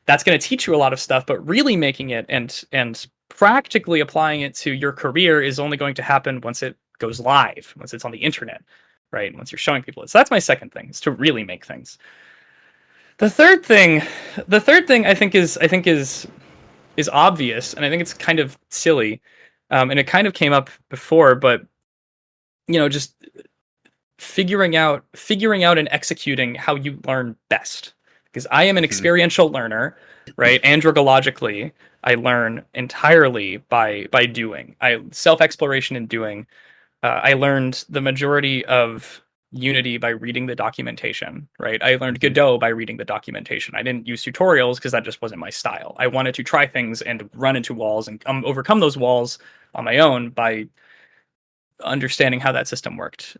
that's going to teach you a lot of stuff, but really making it and practically applying it to your career is only going to happen once it goes live, once it's on the internet, right? Once you're showing people it. So that's my second thing, is to really make things. The third thing I think is obvious, and I think it's kind of silly, and it kind of came up before, but just figuring out and executing how you learn best. Because I am an experiential learner, right? Andragologically, I learn entirely by doing. I self-exploration and doing. I learned the majority of Unity by reading the documentation, right? I learned Godot by reading the documentation. I didn't use tutorials because that just wasn't my style. I wanted to try things and run into walls and overcome those walls on my own by understanding how that system worked.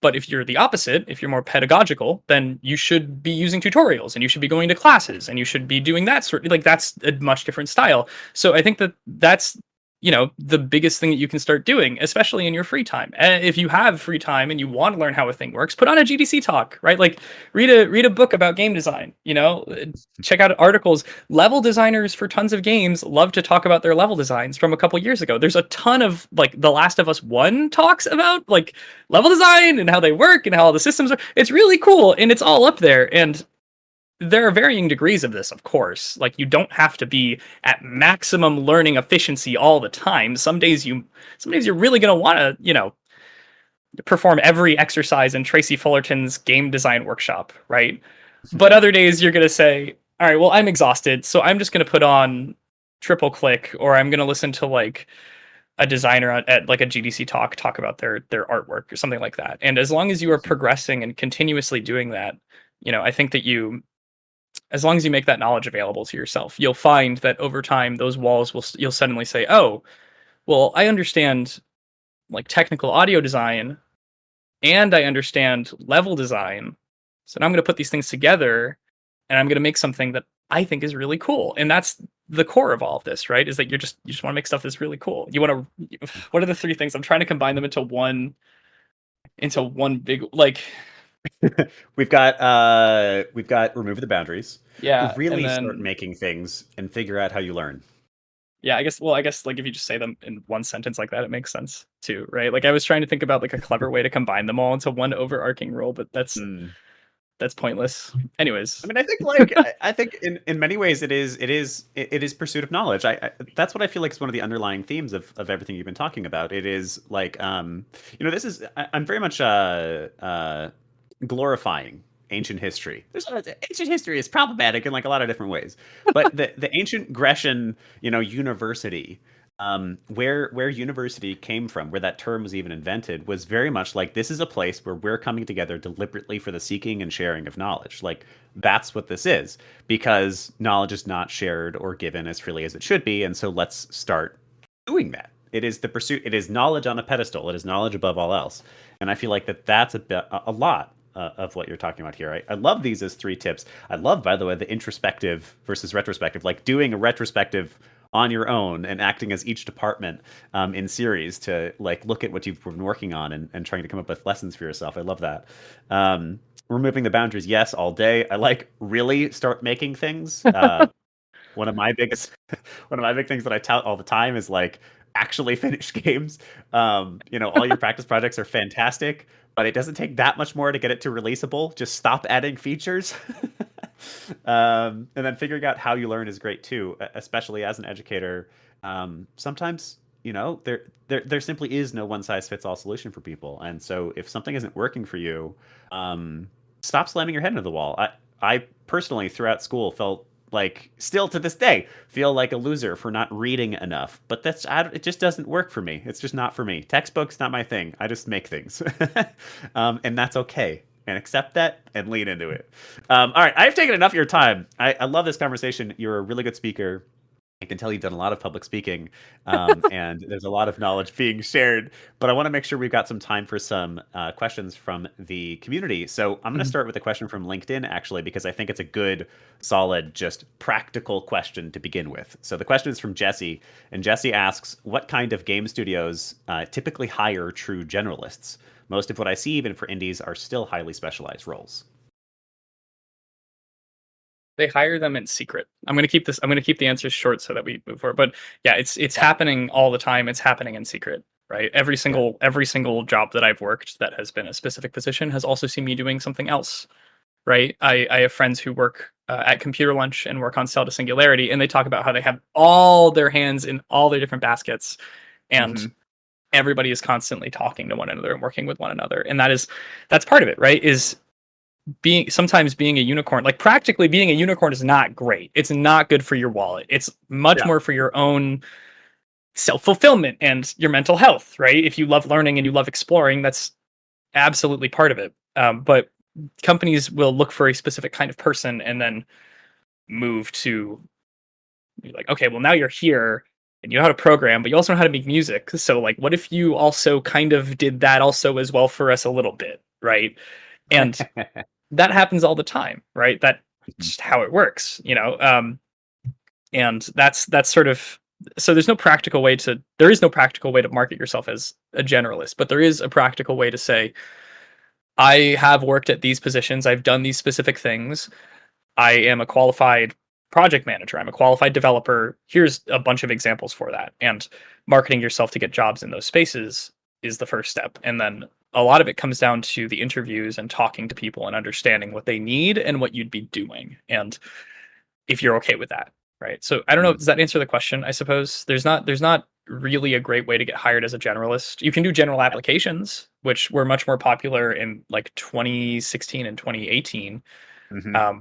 But if you're the opposite, if you're more pedagogical, then you should be using tutorials and you should be going to classes and you should be doing that that's a much different style. So I think that's the biggest thing that you can start doing, especially in your free time. If you have free time and you want to learn how a thing works, put on a GDC talk, right? Like read a book about game design, check out articles. Level designers for tons of games love to talk about their level designs from a couple years ago. There's a ton of like The Last of Us 1 talks about like level design and how they work and how all the systems are. It's really cool and it's all up there. And there are varying degrees of this, of course. Like you don't have to be at maximum learning efficiency all the time. Some days you're really going to want to, perform every exercise in Tracy Fullerton's game design workshop, right? But other days you're going to say, all right, well, I'm exhausted, so I'm just going to put on Triple Click, or I'm going to listen to like a designer at like a GDC talk about their artwork or something like that. And as long as you are progressing and continuously doing that, I think that as long as you make that knowledge available to yourself, you'll find that over time, those walls you'll suddenly say, oh, well, I understand like technical audio design and I understand level design. So now I'm going to put these things together and I'm going to make something that I think is really cool. And that's the core of all of this, right? Is that you just want to make stuff that's really cool. What are the three things? I'm trying to combine them into one big, like, we've got remove the boundaries. yeah, Really and then start making things and figure out how you learn. Yeah, I guess like if you just say them in one sentence like that, it makes sense too, right? Like I was trying to think about like a clever way to combine them all into one overarching rule, but that's pointless. Anyways, I mean, I think in many ways it is pursuit of knowledge. That's what I feel like is one of the underlying themes of everything you've been talking about. It is like I'm very much glorifying ancient history. Ancient history is problematic in like a lot of different ways, but the ancient Grecian university, where university came from, where that term was even invented, was very much like, this is a place where we're coming together deliberately for the seeking and sharing of knowledge. Like that's what this is, because knowledge is not shared or given as freely as it should be, and so let's start doing that. It is the pursuit. It is knowledge on a pedestal. It is knowledge above all else, and I feel like that's a lot of what you're talking about here. I love these as 3 tips. I love, by the way, the introspective versus retrospective, like doing a retrospective on your own and acting as each department in series to like look at what you've been working on and trying to come up with lessons for yourself. I love that. Removing the boundaries, yes, all day. I like really start making things. One of my big things that I tout all the time is like actually finish games. All your practice projects are fantastic, but it doesn't take that much more to get it to releasable. Just stop adding features. And then figuring out how you learn is great too, especially as an educator. Sometimes, there simply is no one size fits all solution for people. And so if something isn't working for you, stop slamming your head into the wall. I personally throughout school felt like, still to this day, feel like a loser for not reading enough. But it just doesn't work for me. It's just not for me. Textbooks, not my thing. I just make things. And that's okay. And accept that and lean into it. All right, I've taken enough of your time. I love this conversation. You're a really good speaker. I can tell you've done a lot of public speaking, and there's a lot of knowledge being shared. But I want to make sure we've got some time for some questions from the community. So I'm going to start with a question from LinkedIn, actually, because I think it's a good, solid, just practical question to begin with. So the question is from Jesse, and Jesse asks, what kind of game studios typically hire true generalists? Most of what I see, even for indies, are still highly specialized roles. They hire them in secret. I'm gonna keep the answers short so that we move forward. But yeah, it's happening all the time. It's happening in secret, right? Every single job that I've worked that has been a specific position has also seen me doing something else, right? I have friends who work at Computer Lunch and work on Cell to Singularity, and they talk about how they have all their hands in all their different baskets, and everybody is constantly talking to one another and working with one another, and that's part of it, right? Is sometimes being a unicorn, like practically being a unicorn, is not great. It's not good for your wallet. It's much more for your own self-fulfillment and your mental health, right? If you love learning and you love exploring, that's absolutely part of it. But companies will look for a specific kind of person and then move to be like, okay, well, now you're here and you know how to program, but you also know how to make music. So like, what if you also kind of did that also as well for us a little bit, right? And that happens all the time, right? That's just how it works, you know? And that's sort of, so there is no practical way to market yourself as a generalist, but there is a practical way to say, I have worked at these positions, I've done these specific things, I am a qualified project manager, I'm a qualified developer. Here's a bunch of examples for that. And marketing yourself to get jobs in those spaces is the first step. And then a lot of it comes down to the interviews and talking to people and understanding what they need and what you'd be doing. And if you're okay with that, right? So I don't know, does that answer the question? I suppose there's not really a great way to get hired as a generalist. You can do general applications, which were much more popular in like 2016 and 2018.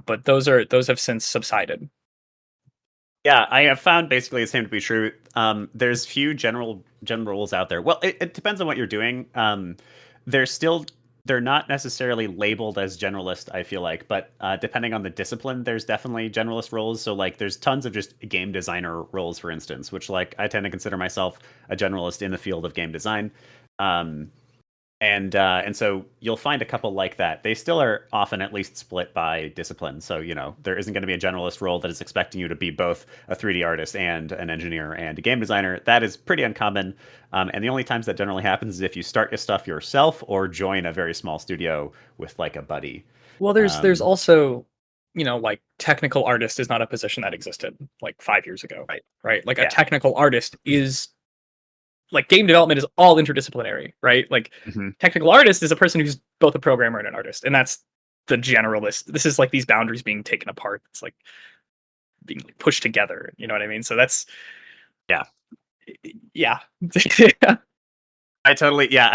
But those have since subsided. Yeah, I have found basically the same to be true. There's few general rules out there. Well, it depends on what you're doing. They're not necessarily labeled as generalist, I feel like, but depending on the discipline, there's definitely generalist roles. So like there's tons of just game designer roles, for instance, which like I tend to consider myself a generalist in the field of game design. And so you'll find a couple like that. They still are often at least split by discipline. So, you know, there isn't going to be a generalist role that is expecting you to be both a 3D artist and an engineer and a game designer. That is pretty uncommon. And the only times that generally happens is if you start your stuff yourself or join a very small studio with like a buddy. Well, there's also, you know, like technical artist is not a position that existed like 5 years ago. Right. Like a technical artist is, like, game development is all interdisciplinary, right? Like technical artist is a person who's both a programmer and an artist, and that's the generalist. This is like these boundaries being taken apart. It's like being like pushed together. You know what I mean? So that's yeah. I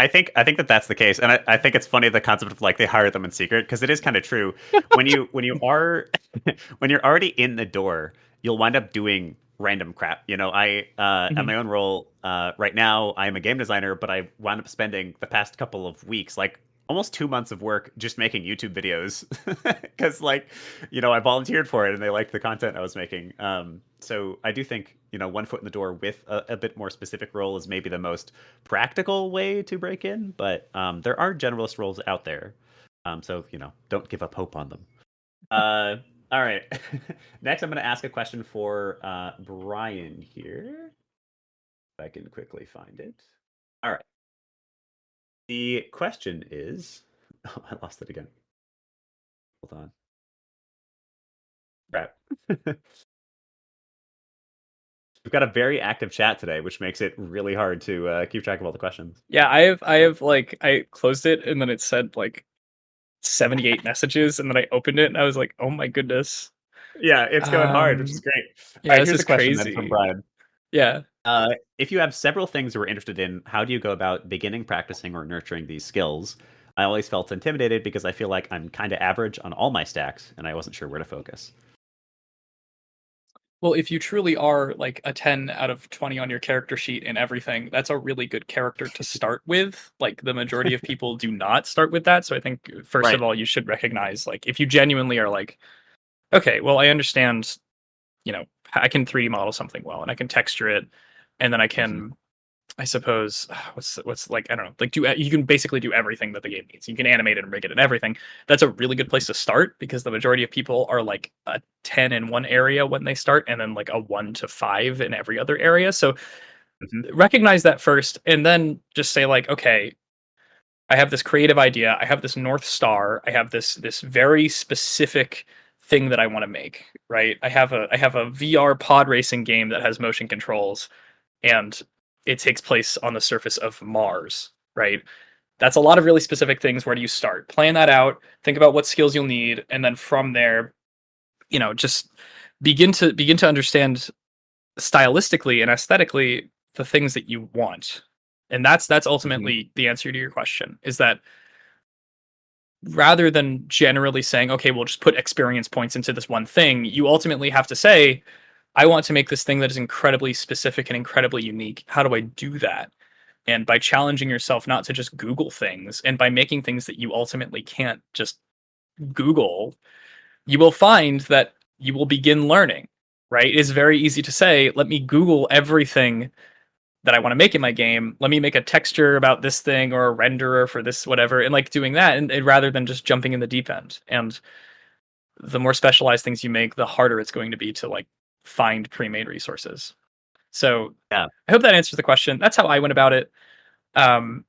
think that's the case, and I think it's funny the concept of like they hire them in secret, because it is kind of true. When you are when you're already in the door, you'll wind up doing random crap. You know, I at my own role right now, I'm a game designer, but I wound up spending the past couple of weeks, like almost 2 months of work, just making YouTube videos because, like, you know, I volunteered for it and they liked the content I was making. So I do think, you know, one foot in the door with a bit more specific role is maybe the most practical way to break in, but there are generalist roles out there. So, you know, don't give up hope on them. All right. Next, I'm going to ask a question for Brian here. If I can quickly find it. All right. The question is... Oh, I lost it again. Hold on. Crap. We've got a very active chat today, which makes it really hard to keep track of all the questions. Yeah, I have like, I closed it and then it said like 78 messages, and then I opened it and I was like, oh my goodness. Yeah, it's going hard, which is great. Yeah, all right, this here's is a question crazy. then from Brian. Yeah. If you have several things you are interested in, how do you go about beginning, practicing, or nurturing these skills? I always felt intimidated because I feel like I'm kind of average on all my stacks, and I wasn't sure where to focus. Well, if you truly are like a 10 out of 20 on your character sheet and everything, that's a really good character to start with. Like the majority of people do not start with that. So I think first of all, you should recognize, like, if you genuinely are like, okay, well, I understand, you know, I can 3D model something well and I can texture it, and then I can, I suppose, what's like, I don't know, like you can basically do everything that the game needs. You can animate it and rig it and everything. That's a really good place to start, because the majority of people are like a 10 in one area when they start, and then like a 1 to 5 in every other area. So recognize that first, and then just say like, okay, I have this creative idea, I have this North Star, I have this very specific thing that I want to make, right? I have a VR pod racing game that has motion controls, and it takes place on the surface of Mars, right? That's a lot of really specific things. Where do you start? Plan that out, think about what skills you'll need, and then from there, just begin to understand stylistically and aesthetically the things that you want. And that's Hmm. ultimately the answer to your question, is that rather than generally saying, okay, we'll just put experience points into this one thing, you ultimately have to say, I want to make this thing that is incredibly specific and incredibly unique. How do I do that? And by challenging yourself not to just Google things, and by making things that you ultimately can't just Google, you will find that you will begin learning, right? It is very easy to say, let me Google everything that I want to make in my game. Let me make a texture about this thing or a renderer for this, whatever, and like doing that, and rather than just jumping in the deep end. And the more specialized things you make, the harder it's going to be to like find pre-made resources. So Yeah. I hope that answers the question. That's how I went about it. Um,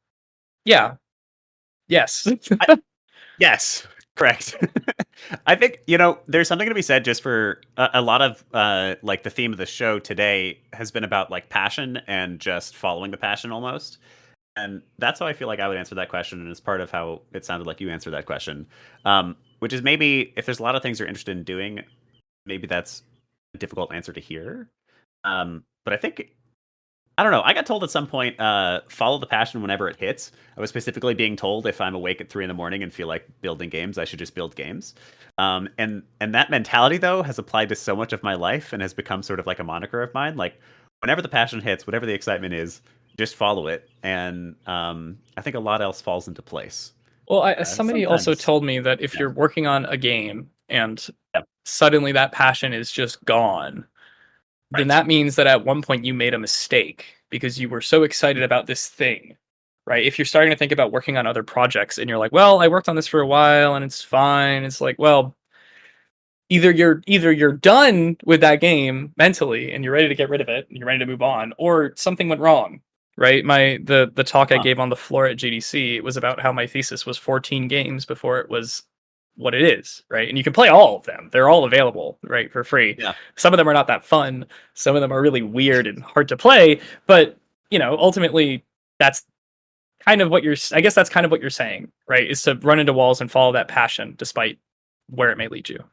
yeah, yes. Yes, correct. I think, there's something to be said just for a lot of like the theme of the show today has been about like passion and just following the passion almost. And that's how I feel like I would answer that question. And it's part of how it sounded like you answered that question, which is maybe if there's a lot of things you're interested in doing, maybe that's a difficult answer to hear. But I think I don't know. I got told at some point, follow the passion whenever it hits. I was specifically being told if I'm awake at 3 in the morning and feel like building games, I should just build games. And that mentality though has applied to so much of my life and has become sort of like a moniker of mine. Like whenever the passion hits, whatever the excitement is, just follow it, and I think a lot else falls into place. Well, somebody also Sometimes, told me that if yeah, you're working on a game and yeah, suddenly that passion is just gone, then right, that means that at one point you made a mistake because you were so excited about this thing, right? If you're starting to think about working on other projects and you're like, well, I worked on this for a while and it's fine. It's like, well, either you're done with that game mentally and you're ready to get rid of it and you're ready to move on, or something went wrong, right? The talk I huh, gave on the floor at GDC, it was about how my thesis was 14 games before it was what it is, right? And you can play all of them. They're all available, right, for free. yeah. Some of them are not that fun. Some of them are really weird and hard to play, but ultimately that's I guess that's kind of what you're saying, right? Is to run into walls and follow that passion despite where it may lead you.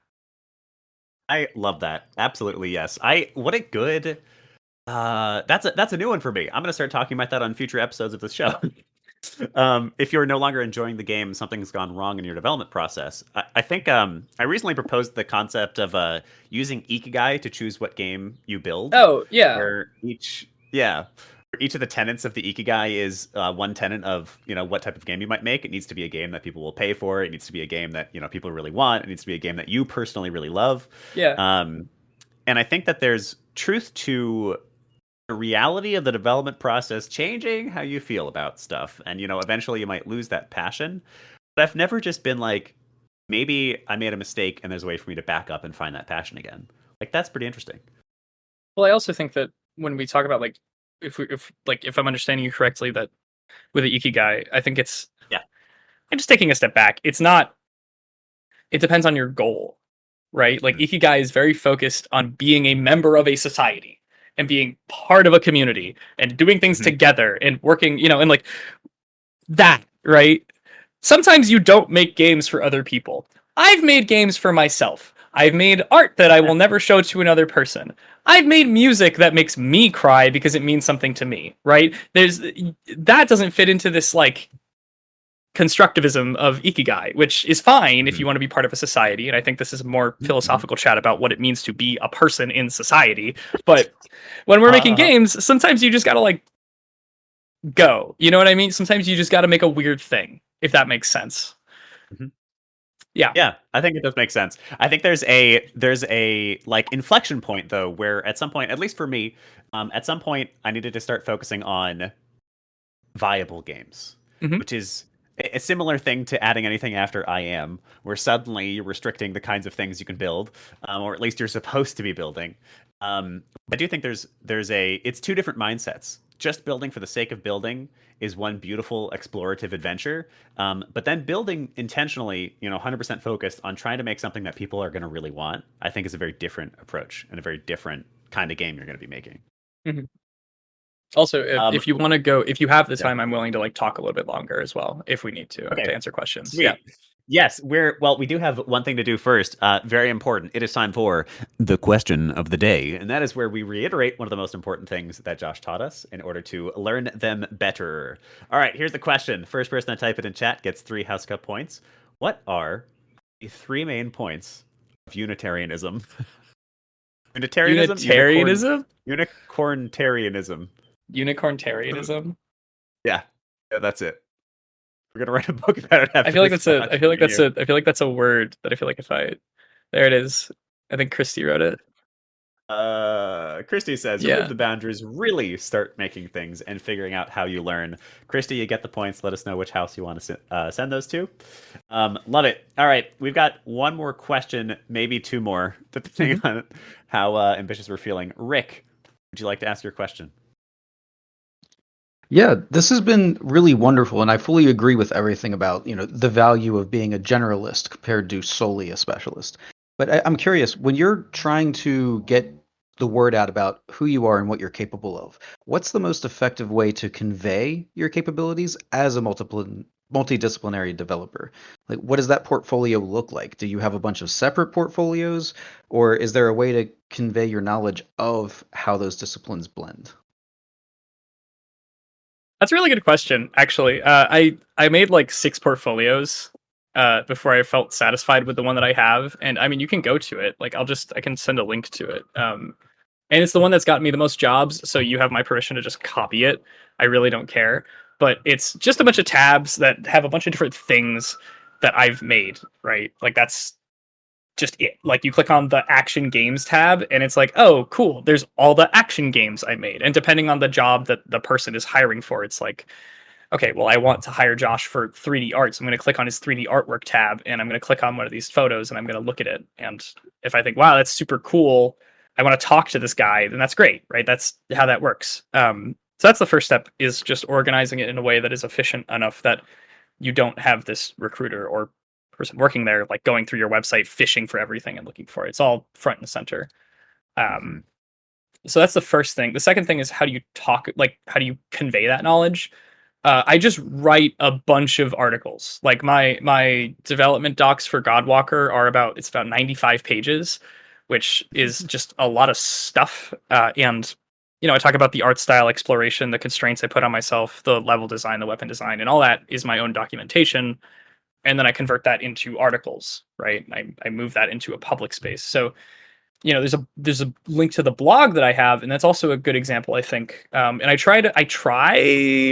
I love that. Absolutely, yes. I what a good. That's a new one for me. I'm gonna start talking about that on future episodes of this show. If you're no longer enjoying the game, something's gone wrong in your development process. I think I recently proposed the concept of using Ikigai to choose what game you build, Oh, yeah. where each of the tenets of the Ikigai is one tenet of what type of game you might make. It needs to be a game that people will pay for. It needs to be a game that people really want. It needs to be a game that you personally really love. Yeah. Um, and I think that there's truth to the reality of the development process changing how you feel about stuff. And, eventually you might lose that passion. But I've never just been like, maybe I made a mistake and there's a way for me to back up and find that passion again. Like, that's pretty interesting. Well, I also think that when we talk about like if I'm understanding you correctly, that with the Ikigai, I think it's Yeah. I'm just taking a step back. It's not it depends on your goal, right? Like Mhm. Ikigai is very focused on being a member of a society and being part of a community and doing things Mhm. together and working, and like that, right? Sometimes you don't make games for other people. I've made games for myself. I've made art that I will never show to another person. I've made music that makes me cry because it means something to me, right? There's that doesn't fit into this like constructivism of ikigai, which is fine if Mhm. you want to be part of a society. And I think this is a more Mhm. philosophical chat about what it means to be a person in society. But when we're making Uh, games, sometimes you just gotta like go. You know what I mean? Sometimes you just gotta make a weird thing, if that makes sense. mhm. Yeah. Yeah, I think it does make sense. I think there's a like inflection point though, where at some point, at least for me, at some point, I needed to start focusing on viable games, Hmm. which is a similar thing to adding anything after I am, where suddenly you're restricting the kinds of things you can build, or at least you're supposed to be building. I do think there's it's two different mindsets. just building for the sake of building is one beautiful explorative adventure. But then building intentionally, 100% focused on trying to make something that people are going to really want, I think is a very different approach and a very different kind of game you're going to be making. Mhm. Also, if you want to go, if you have the Yeah. time, I'm willing to like talk a little bit longer as well if we need to Okay. answer questions. Sweet. Yeah. Yes, we do have one thing to do first. Very important. It is time for the question of the day. And that is where we reiterate one of the most important things that Josh taught us in order to learn them better. All right, here's the question. First person to type it in chat gets 3 House Cup points. What are the 3 main points of Unitarianism? Unitarianism? Unicornitarianism. Unicornitarianism? Yeah, that's it. We're gonna write a book about it. I feel like that's a word that I feel like there it is. I think Christy wrote it. Christy says, Yeah. remove the boundaries, really start making things and figuring out how you learn. Christy, you get the points. Let us know which house you want to send those to. Love it. All right, we've got one more question, maybe 2 more, depending on how ambitious we're feeling. Rick, would you like to ask your question? Yeah, this has been really wonderful, and I fully agree with everything about, the value of being a generalist compared to solely a specialist. But I'm curious, when you're trying to get the word out about who you are and what you're capable of, what's the most effective way to convey your capabilities as a multidisciplinary developer? Like, what does that portfolio look like? Do you have a bunch of separate portfolios, or is there a way to convey your knowledge of how those disciplines blend? That's a really good question, actually. I made like 6 portfolios before I felt satisfied with the one that I have, and I mean, you can go to it. Like, I can send a link to it. And it's the one that's gotten me the most jobs, so you have my permission to just copy it. I really don't care. But it's just a bunch of tabs that have a bunch of different things that I've made, right? Like, that's just it. Like, you click on the action games tab and it's like, oh, cool, there's all the action games I made. And depending on the job that the person is hiring for, it's like, okay, well, I want to hire Josh for 3D art, so I'm going to click on his 3D artwork tab and I'm going to click on one of these photos and I'm going to look at it. And if I think, wow, that's super cool, I want to talk to this guy, then that's great, right? That's how that works. So that's the first step, is just organizing it in a way that is efficient enough that you don't have this recruiter or person working there like going through your website fishing for everything and looking for it. It's all front and center. So that's the first thing. The second thing is, how do you convey that knowledge? I just write a bunch of articles. Like, my development docs for Godwalker are about 95 pages, which is just a lot of stuff. And I talk about the art style exploration, the constraints I put on myself, the level design, the weapon design, and all that is my own documentation. And then I convert that into articles, right? I move that into a public space. So, there's a link to the blog that I have, and that's also a good example, I think. And I try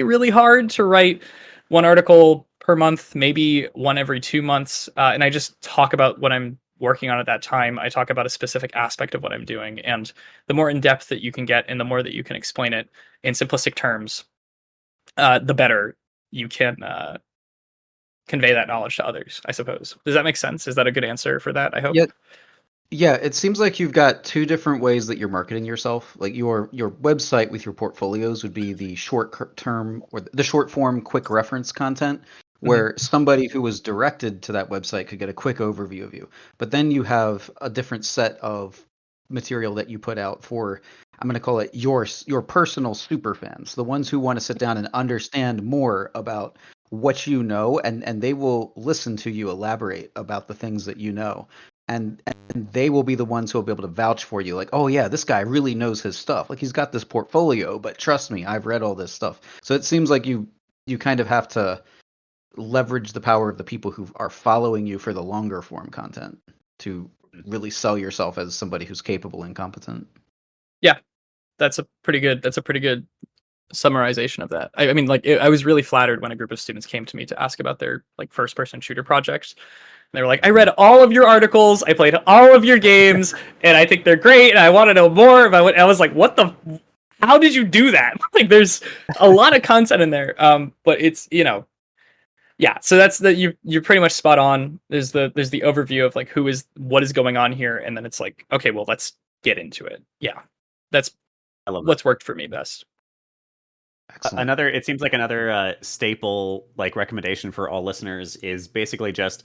really hard to write 1 article per month, maybe 1 every 2 months, and I just talk about what I'm working on at that time. I talk about a specific aspect of what I'm doing, and the more in depth that you can get, and the more that you can explain it in simplistic terms, the better you can convey that knowledge to others, I suppose. Does that make sense? Is that a good answer for that, I hope? Yeah, it seems like you've got 2 different ways that you're marketing yourself. Like, your website with your portfolios would be the short term or the short form quick reference content, where somebody who was directed to that website could get a quick overview of you. But then you have a different set of material that you put out for, I'm going to call it your personal super fans, the ones who want to sit down and understand more about what you know, and they will listen to you elaborate about the things that you know. And they will be the ones who will be able to vouch for you, like, oh yeah, this guy really knows his stuff. Like, he's got this portfolio, but trust me, I've read all this stuff. So it seems like you kind of have to leverage the power of the people who are following you for the longer form content to really sell yourself as somebody who's capable and competent. Yeah, that's a pretty good summarization of that. I mean, like, I was really flattered when a group of students came to me to ask about their like first person shooter projects. And they were like, I read all of your articles, I played all of your games, and I think they're great, and I want to know more about what. I was like, how did you do that? Like, there's a lot of content in there. But it's, yeah, so that's you're pretty much spot on. There's the overview of like what is going on here, and then it's like, okay, well, let's get into it. Yeah. That's what's worked for me best. Excellent. It seems like another staple like recommendation for all listeners is basically just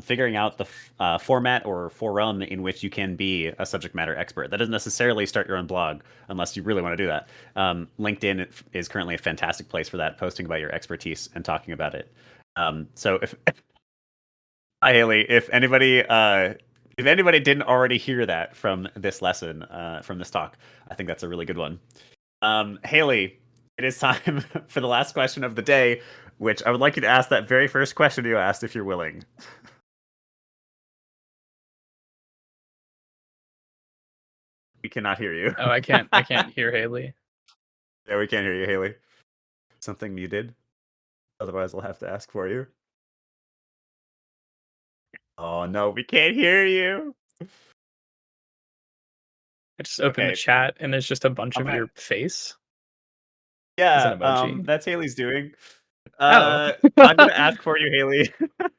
figuring out the format or forum in which you can be a subject matter expert. That doesn't necessarily start your own blog unless you really want to do that. LinkedIn is currently a fantastic place for that, posting about your expertise and talking about it. So if hi Haley, if anybody didn't already hear that from this lesson, from this talk, I think that's a really good one. Haley, it is time for the last question of the day, which I would like you to ask that very first question you asked, if you're willing. We cannot hear you. Oh, I can't hear Haley. Yeah, we can't hear you, Haley. Something muted. Otherwise, I'll have to ask for you. Oh no, we can't hear you. I just opened the chat and there's just a bunch of your face. As an emoji. That's Haley's doing. Oh. I'm gonna ask for you, Haley. I'm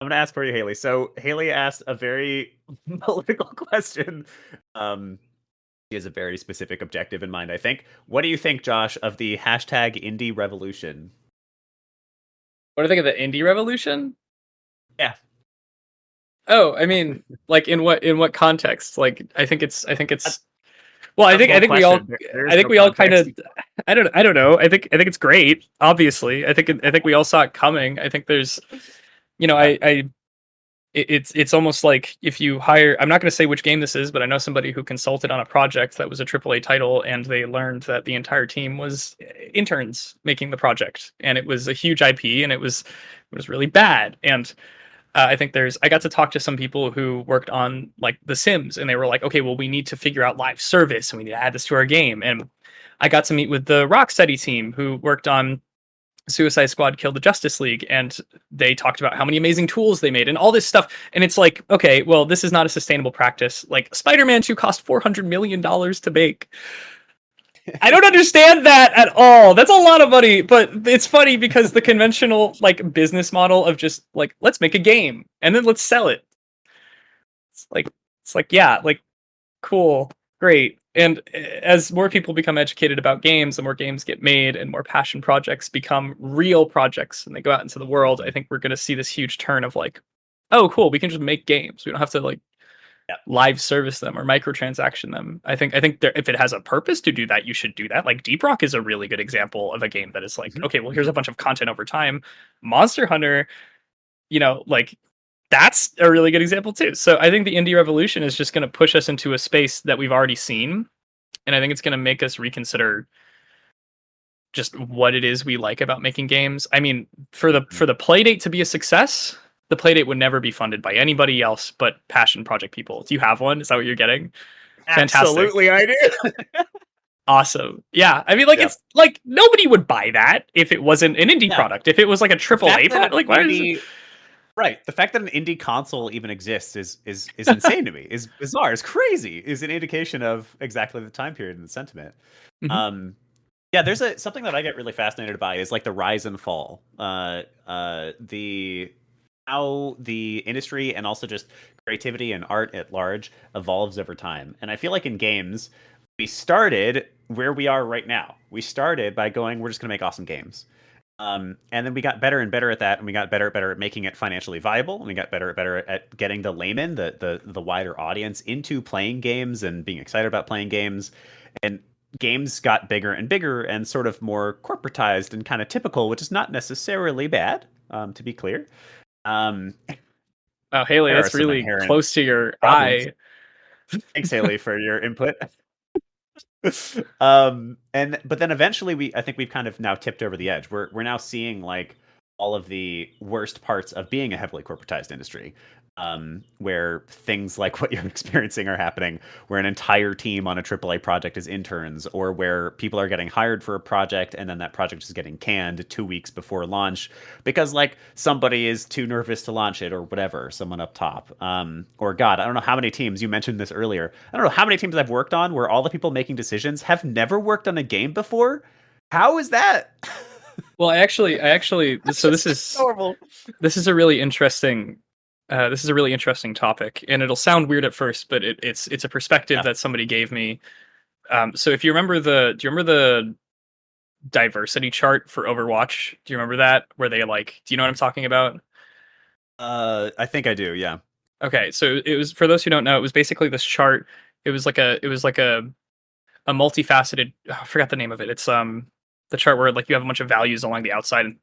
gonna ask for you, Haley. So Haley asked a very political question. She has a very specific objective in mind, I think. What do you think, Josh, of the hashtag indie revolution? What do you think of the indie revolution? Yeah. Oh, I mean, like in what context? Like I think it's well, I think we all kind of I don't know. I think it's great, obviously. I think we all saw it coming. I think there's it's almost like if you hire, I'm not going to say which game this is, but I know somebody who consulted on a project that was a AAA title, and they learned that the entire team was interns making the project, and it was a huge IP, and it was really bad. And I think I got to talk to some people who worked on like The Sims, and they were like, okay, well, we need to figure out live service, and we need to add this to our game. And I got to meet with the Rocksteady team who worked on Suicide Squad Kill the Justice League, and they talked about how many amazing tools they made and all this stuff. And it's like, okay, well, this is not a sustainable practice. Like Spider-Man 2 cost $400 million to make. I don't understand that at all. That's a lot of money, but it's funny because the conventional like business model of just like, let's make a game and then let's sell it. It's like, yeah, like cool, great. And as more people become educated about games, the more games get made and more passion projects become real projects and they go out into the world, I think we're going to see this huge turn of like, oh, cool, we can just make games. We don't have to like live service them or microtransaction them. I think if it has a purpose to do that, you should do that. Like Deep Rock is a really good example of a game that is like, okay, well, here's a bunch of content over time. Monster Hunter, like that's a really good example too. So I think the indie revolution is just going to push us into a space that we've already seen. And I think it's going to make us reconsider just what it is we like about making games. I mean, for the Playdate to be a success, the Playdate would never be funded by anybody else but passion project people. Do you have one? Is that what you're getting? Absolutely, I do. Awesome. Yeah. I mean, like, it's like nobody would buy that if it wasn't an indie product. If it was like a AAA product, like, why is it? Right. The fact that an indie console even exists is insane to me. Is bizarre. It's crazy. Is an indication of exactly the time period and the sentiment. Mm-hmm. Yeah, there's something that I get really fascinated by is like the rise and fall. How the industry and also just creativity and art at large evolves over time. And I feel like in games, we started where we are right now. We started by going, we're just going to make awesome games. And then we got better and better at that, and we got better at making it financially viable, and we got better at getting the layman, the wider audience into playing games and being excited about playing games. And games got bigger and bigger and sort of more corporatized and kind of typical, which is not necessarily bad, to be clear. Oh, Haley, that's really close to your eye. Thanks, Haley, for your input. But then eventually I think we've kind of now tipped over the edge. We're now seeing like all of the worst parts of being a heavily corporatized industry, where things like what you're experiencing are happening, where an entire team on a AAA project is interns, or where people are getting hired for a project and then that project is getting canned 2 weeks before launch because like somebody is too nervous to launch it or whatever, someone up top. Or God, I don't know how many teams, you mentioned this earlier, I don't know how many teams I've worked on where all the people making decisions have never worked on a game before. How is that? Well, I actually, so this is horrible. This is a really interesting topic, and it'll sound weird at first, but it's a perspective that somebody gave me. So if you remember do you remember diversity chart for Overwatch. Do you remember that? Where they like, do you know what I'm talking about? I think I do. Yeah. Okay, so it was, for those who don't know, it was basically this chart. It was like a multifaceted. I forgot the name of it. It's the chart where like you have a bunch of values along the outside and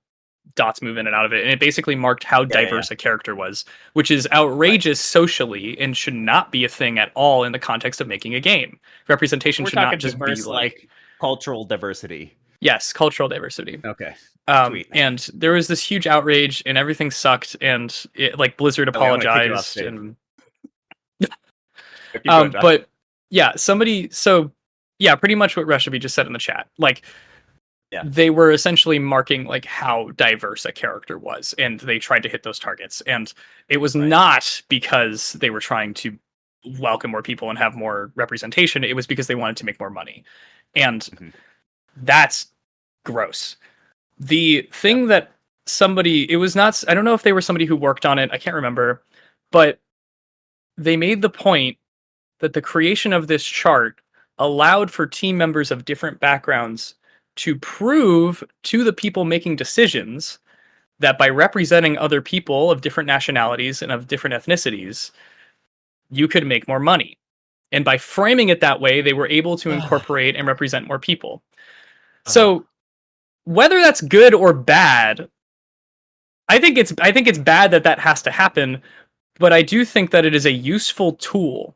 dots move in and out of it, and it basically marked how diverse a character was, which is outrageous socially and should not be a thing at all in the context of making a game. Representation We're should not talking just be diverse, like cultural diversity. yes, cultural diversity. Okay. Sweet. And there was this huge outrage, and everything sucked, and like Blizzard Oh, I'm gonna kick you off apologized, stage. and Keep going, Josh. but yeah, pretty much what Reshabi just said in the chat. Like, Yeah. they were essentially marking like how diverse a character was, and they tried to hit those targets. And it was not because they were trying to welcome more people and have more representation. It was because they wanted to make more money, and that's gross. The thing that somebody, it was not, I don't know if they were somebody who worked on it, I can't remember, but they made the point that the creation of this chart allowed for team members of different backgrounds to prove to the people making decisions that by representing other people of different nationalities and of different ethnicities, you could make more money. And by framing it that way, they were able to incorporate and represent more people. So whether that's good or bad, I think it's bad that that has to happen, but I do think that it is a useful tool,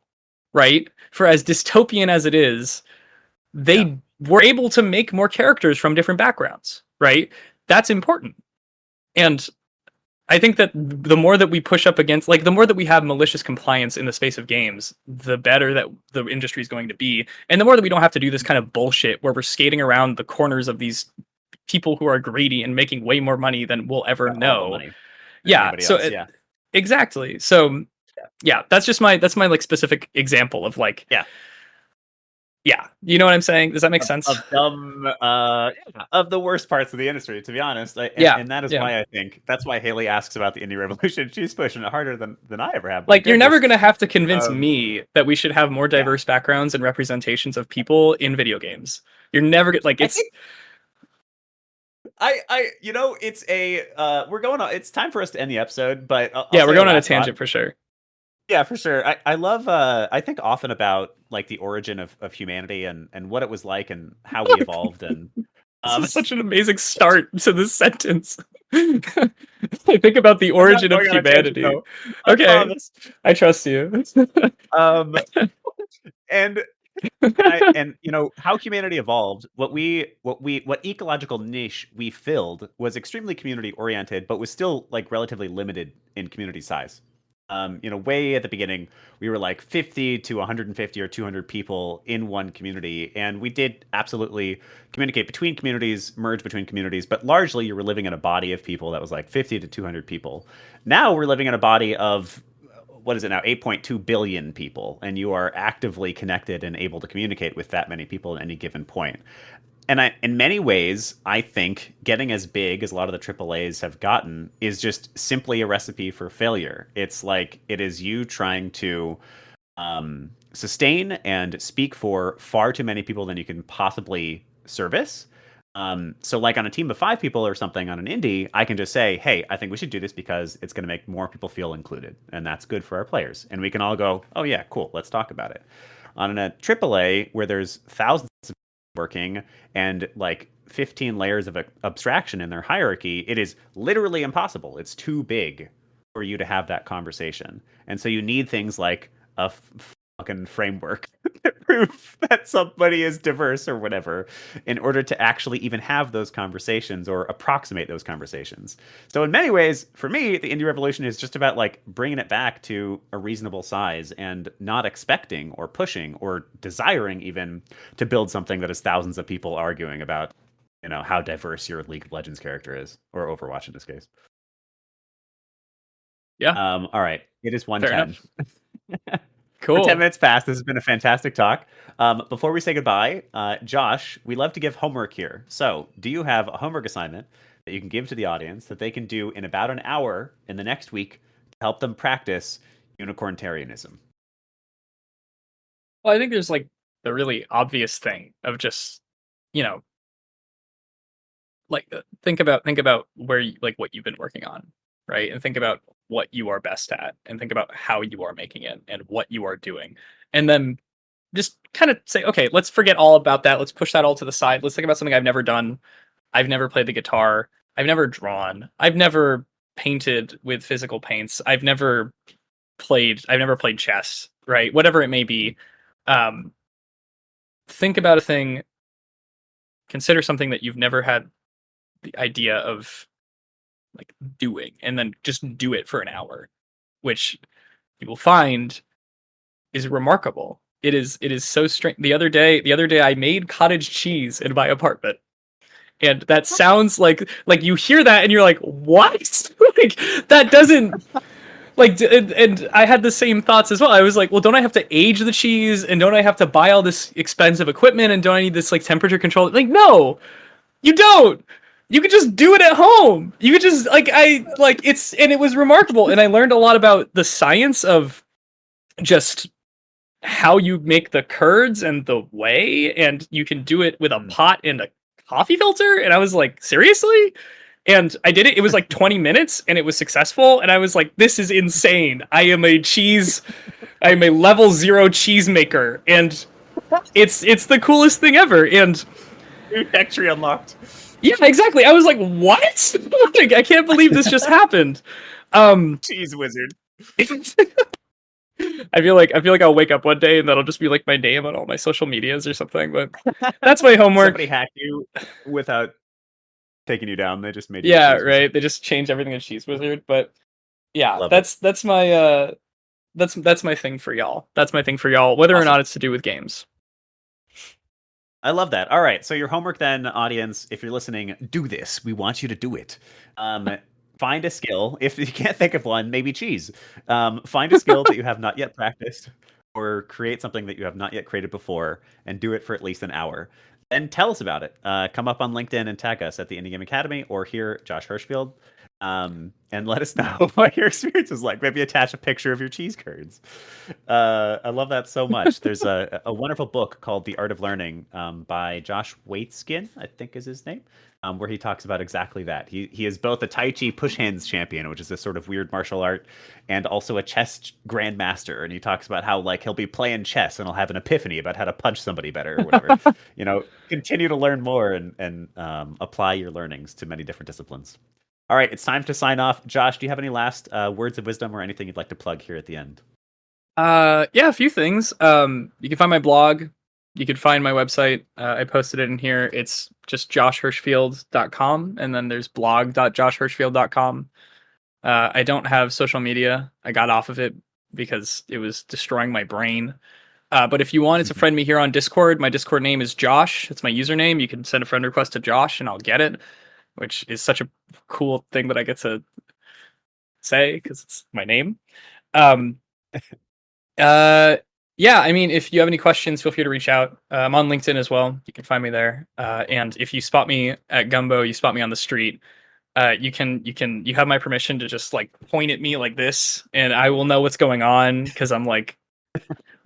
right? For as dystopian as it is, they were able to make more characters from different backgrounds, right? That's important. And I think that the more that we push up against, like, the more that we have malicious compliance in the space of games, the better that the industry is going to be. And the more that we don't have to do this kind of bullshit where we're skating around the corners of these people who are greedy and making way more money than we'll ever know. Yeah. So exactly. So yeah, that's my like specific example of like, yeah, you know what I'm saying? Does that make sense? Of dumb, of the worst parts of the industry, to be honest. And that is why I think that's why Haley asks about the indie revolution. She's pushing it harder than I ever have. Like, you're never gonna have to convince me that we should have more diverse backgrounds and representations of people in video games. You're never like it's. You know, it's a we're going on. It's time for us to end the episode, but yeah, we're going on a tangent for sure. Yeah, for sure. I love I think often about like the origin of humanity and what it was like and how we evolved and this is such an amazing start to this sentence. I think about the origin of humanity. Okay, I trust you. And you know how humanity evolved. What ecological niche we filled was extremely community oriented, but was still like relatively limited in community size. You know, way at the beginning, we were like 50 to 150 or 200 people in one community. And we did absolutely communicate between communities, merge between communities, but largely you were living in a body of people that was like 50 to 200 people. Now we're living in a body of, what is it now, 8.2 billion people. And you are actively connected and able to communicate with that many people at any given point. And in many ways, I think getting as big as a lot of the AAAs have gotten is just simply a recipe for failure. It's like it is you trying to sustain and speak for far too many people than you can possibly service. So like on a team of 5 people or something on an indie, I can just say, hey, I think we should do this because it's going to make more people feel included. And that's good for our players. And we can all go, oh, yeah, cool. Let's talk about it. On a AAA where there's thousands of working and like 15 layers of abstraction in their hierarchy, it is literally impossible. It's too big for you to have that conversation. And so you need things like a fucking framework to prove that somebody is diverse or whatever in order to actually even have those conversations or approximate those conversations. So in many ways, for me, the indie revolution is just about like bringing it back to a reasonable size and not expecting or pushing or desiring even to build something that is thousands of people arguing about, you know, how diverse your League of Legends character is, or Overwatch in this case. Yeah. All right. It is 1:10. Cool. 10 minutes past. This has been a fantastic talk. Before we say goodbye, Josh, we love to give homework here. So, do you have a homework assignment that you can give to the audience that they can do in about an hour in the next week to help them practice unicornitarianism? Well, I think there's like the really obvious thing of just, you know, think about where what you've been working on, right? And think about what you are best at, and think about how you are making it and what you are doing. And then just kind of say, okay, let's forget all about that. Let's push that all to the side. Let's think about something I've never done. I've never played the guitar. I've never drawn. I've never painted with physical paints. I've never played chess, right? Whatever it may be. Think about a thing, consider something that you've never had the idea of doing, and then just do it for an hour, which you will find is remarkable. It is so strange. The other day I made cottage cheese in my apartment. And that sounds like you hear that and you're like, what? That doesn't and I had the same thoughts as well. I was like, well, don't I have to age the cheese, and don't I have to buy all this expensive equipment, and don't I need this temperature control? No, you don't. You could just do it at home. You could just and it was remarkable, and I learned a lot about the science of just how you make the curds and the whey, and you can do it with a pot and a coffee filter. And I was like, seriously? And I did it. It was 20 minutes, and it was successful. And I was like, this is insane. I am a level 0 cheese maker, and it's the coolest thing ever. And new tech tree unlocked. Yeah, exactly. I was like, what? I can't believe this just happened. Cheese wizard. I feel like I'll wake up one day and that'll just be my name on all my social medias or something. But that's my homework. Somebody hacked you without taking you down. They just made you. Yeah, right. They just changed everything to Cheese Wizard. But yeah, that's my thing for y'all. That's my thing for y'all, whether or not it's to do with games. I love that. All right, so your homework then, audience, if you're listening, do this. We want you to do it. Find a skill. If you can't think of one, maybe cheese. Find a skill that you have not yet practiced, or create something that you have not yet created before, and do it for at least an hour. Then tell us about it. Come up on LinkedIn and tag us at the Indie Game Academy, or here, Josh Hirshfield, and let us know what your experience was like. Maybe attach a picture of your cheese curds. I love that so much. There's a wonderful book called The Art of Learning by Josh Waitskin, I think is his name, where he talks about exactly that. He is both a Tai Chi push hands champion, which is this sort of weird martial art, and also a chess grandmaster. And he talks about how he'll be playing chess and he'll have an epiphany about how to punch somebody better or whatever. Continue to learn more and apply your learnings to many different disciplines. All right, it's time to sign off. Josh, do you have any last words of wisdom or anything you'd like to plug here at the end? Yeah, a few things. You can find my blog. You can find my website. I posted it in here. It's just joshhirshfield.com, and then there's blog.joshhirshfield.com. I don't have social media. I got off of it because it was destroying my brain. But if you want to friend me here on Discord, my Discord name is Josh. It's my username. You can send a friend request to Josh, and I'll get it, which is such a cool thing that I get to say because it's my name. Yeah, I mean, if you have any questions, feel free to reach out. I'm on LinkedIn as well. You can find me there. And if you spot me at Gumbo, you spot me on the street, you have my permission to just point at me like this, and I will know what's going on because I'm I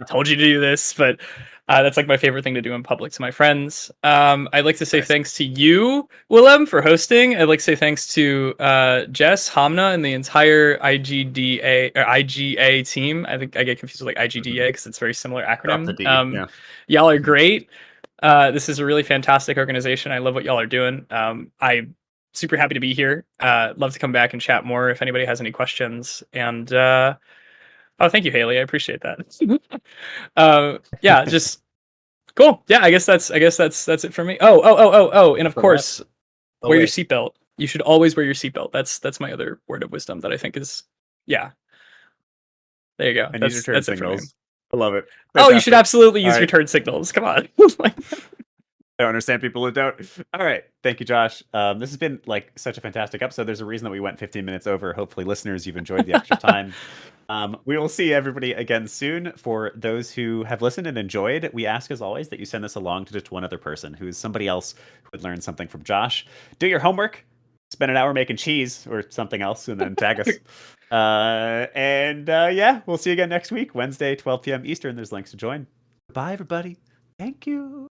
told you to do this. But that's my favorite thing to do in public to my friends. I'd like to say thanks to you, Willem, for hosting. I'd like to say thanks to Jess, Hamna, and the entire IGA team. I think I get confused with IGDA because it's a very similar acronym. Y'all are great. This is a really fantastic organization. I love what y'all are doing. I'm super happy to be here. Love to come back and chat more if anybody has any questions. And oh, thank you, Haley. I appreciate that. Yeah, just cool. Yeah, I guess that's it for me. Oh, and of course, wear your seatbelt. You should always wear your seatbelt. That's my other word of wisdom that I think is, yeah. There you go. And use your turn signals. I love it. Fantastic. Oh, you should absolutely use your turn signals. Come on. I don't understand people who don't. All right. Thank you, Josh. This has been such a fantastic episode. There's a reason that we went 15 minutes over. Hopefully, listeners, you've enjoyed the extra time. We will see everybody again soon. For those who have listened and enjoyed, we ask, as always, that you send this along to just one other person who is somebody else who would learn something from Josh. Do your homework. Spend an hour making cheese or something else, and then tag us. Yeah, we'll see you again next week, Wednesday, 12 p.m. Eastern. There's links to join. Bye, everybody. Thank you.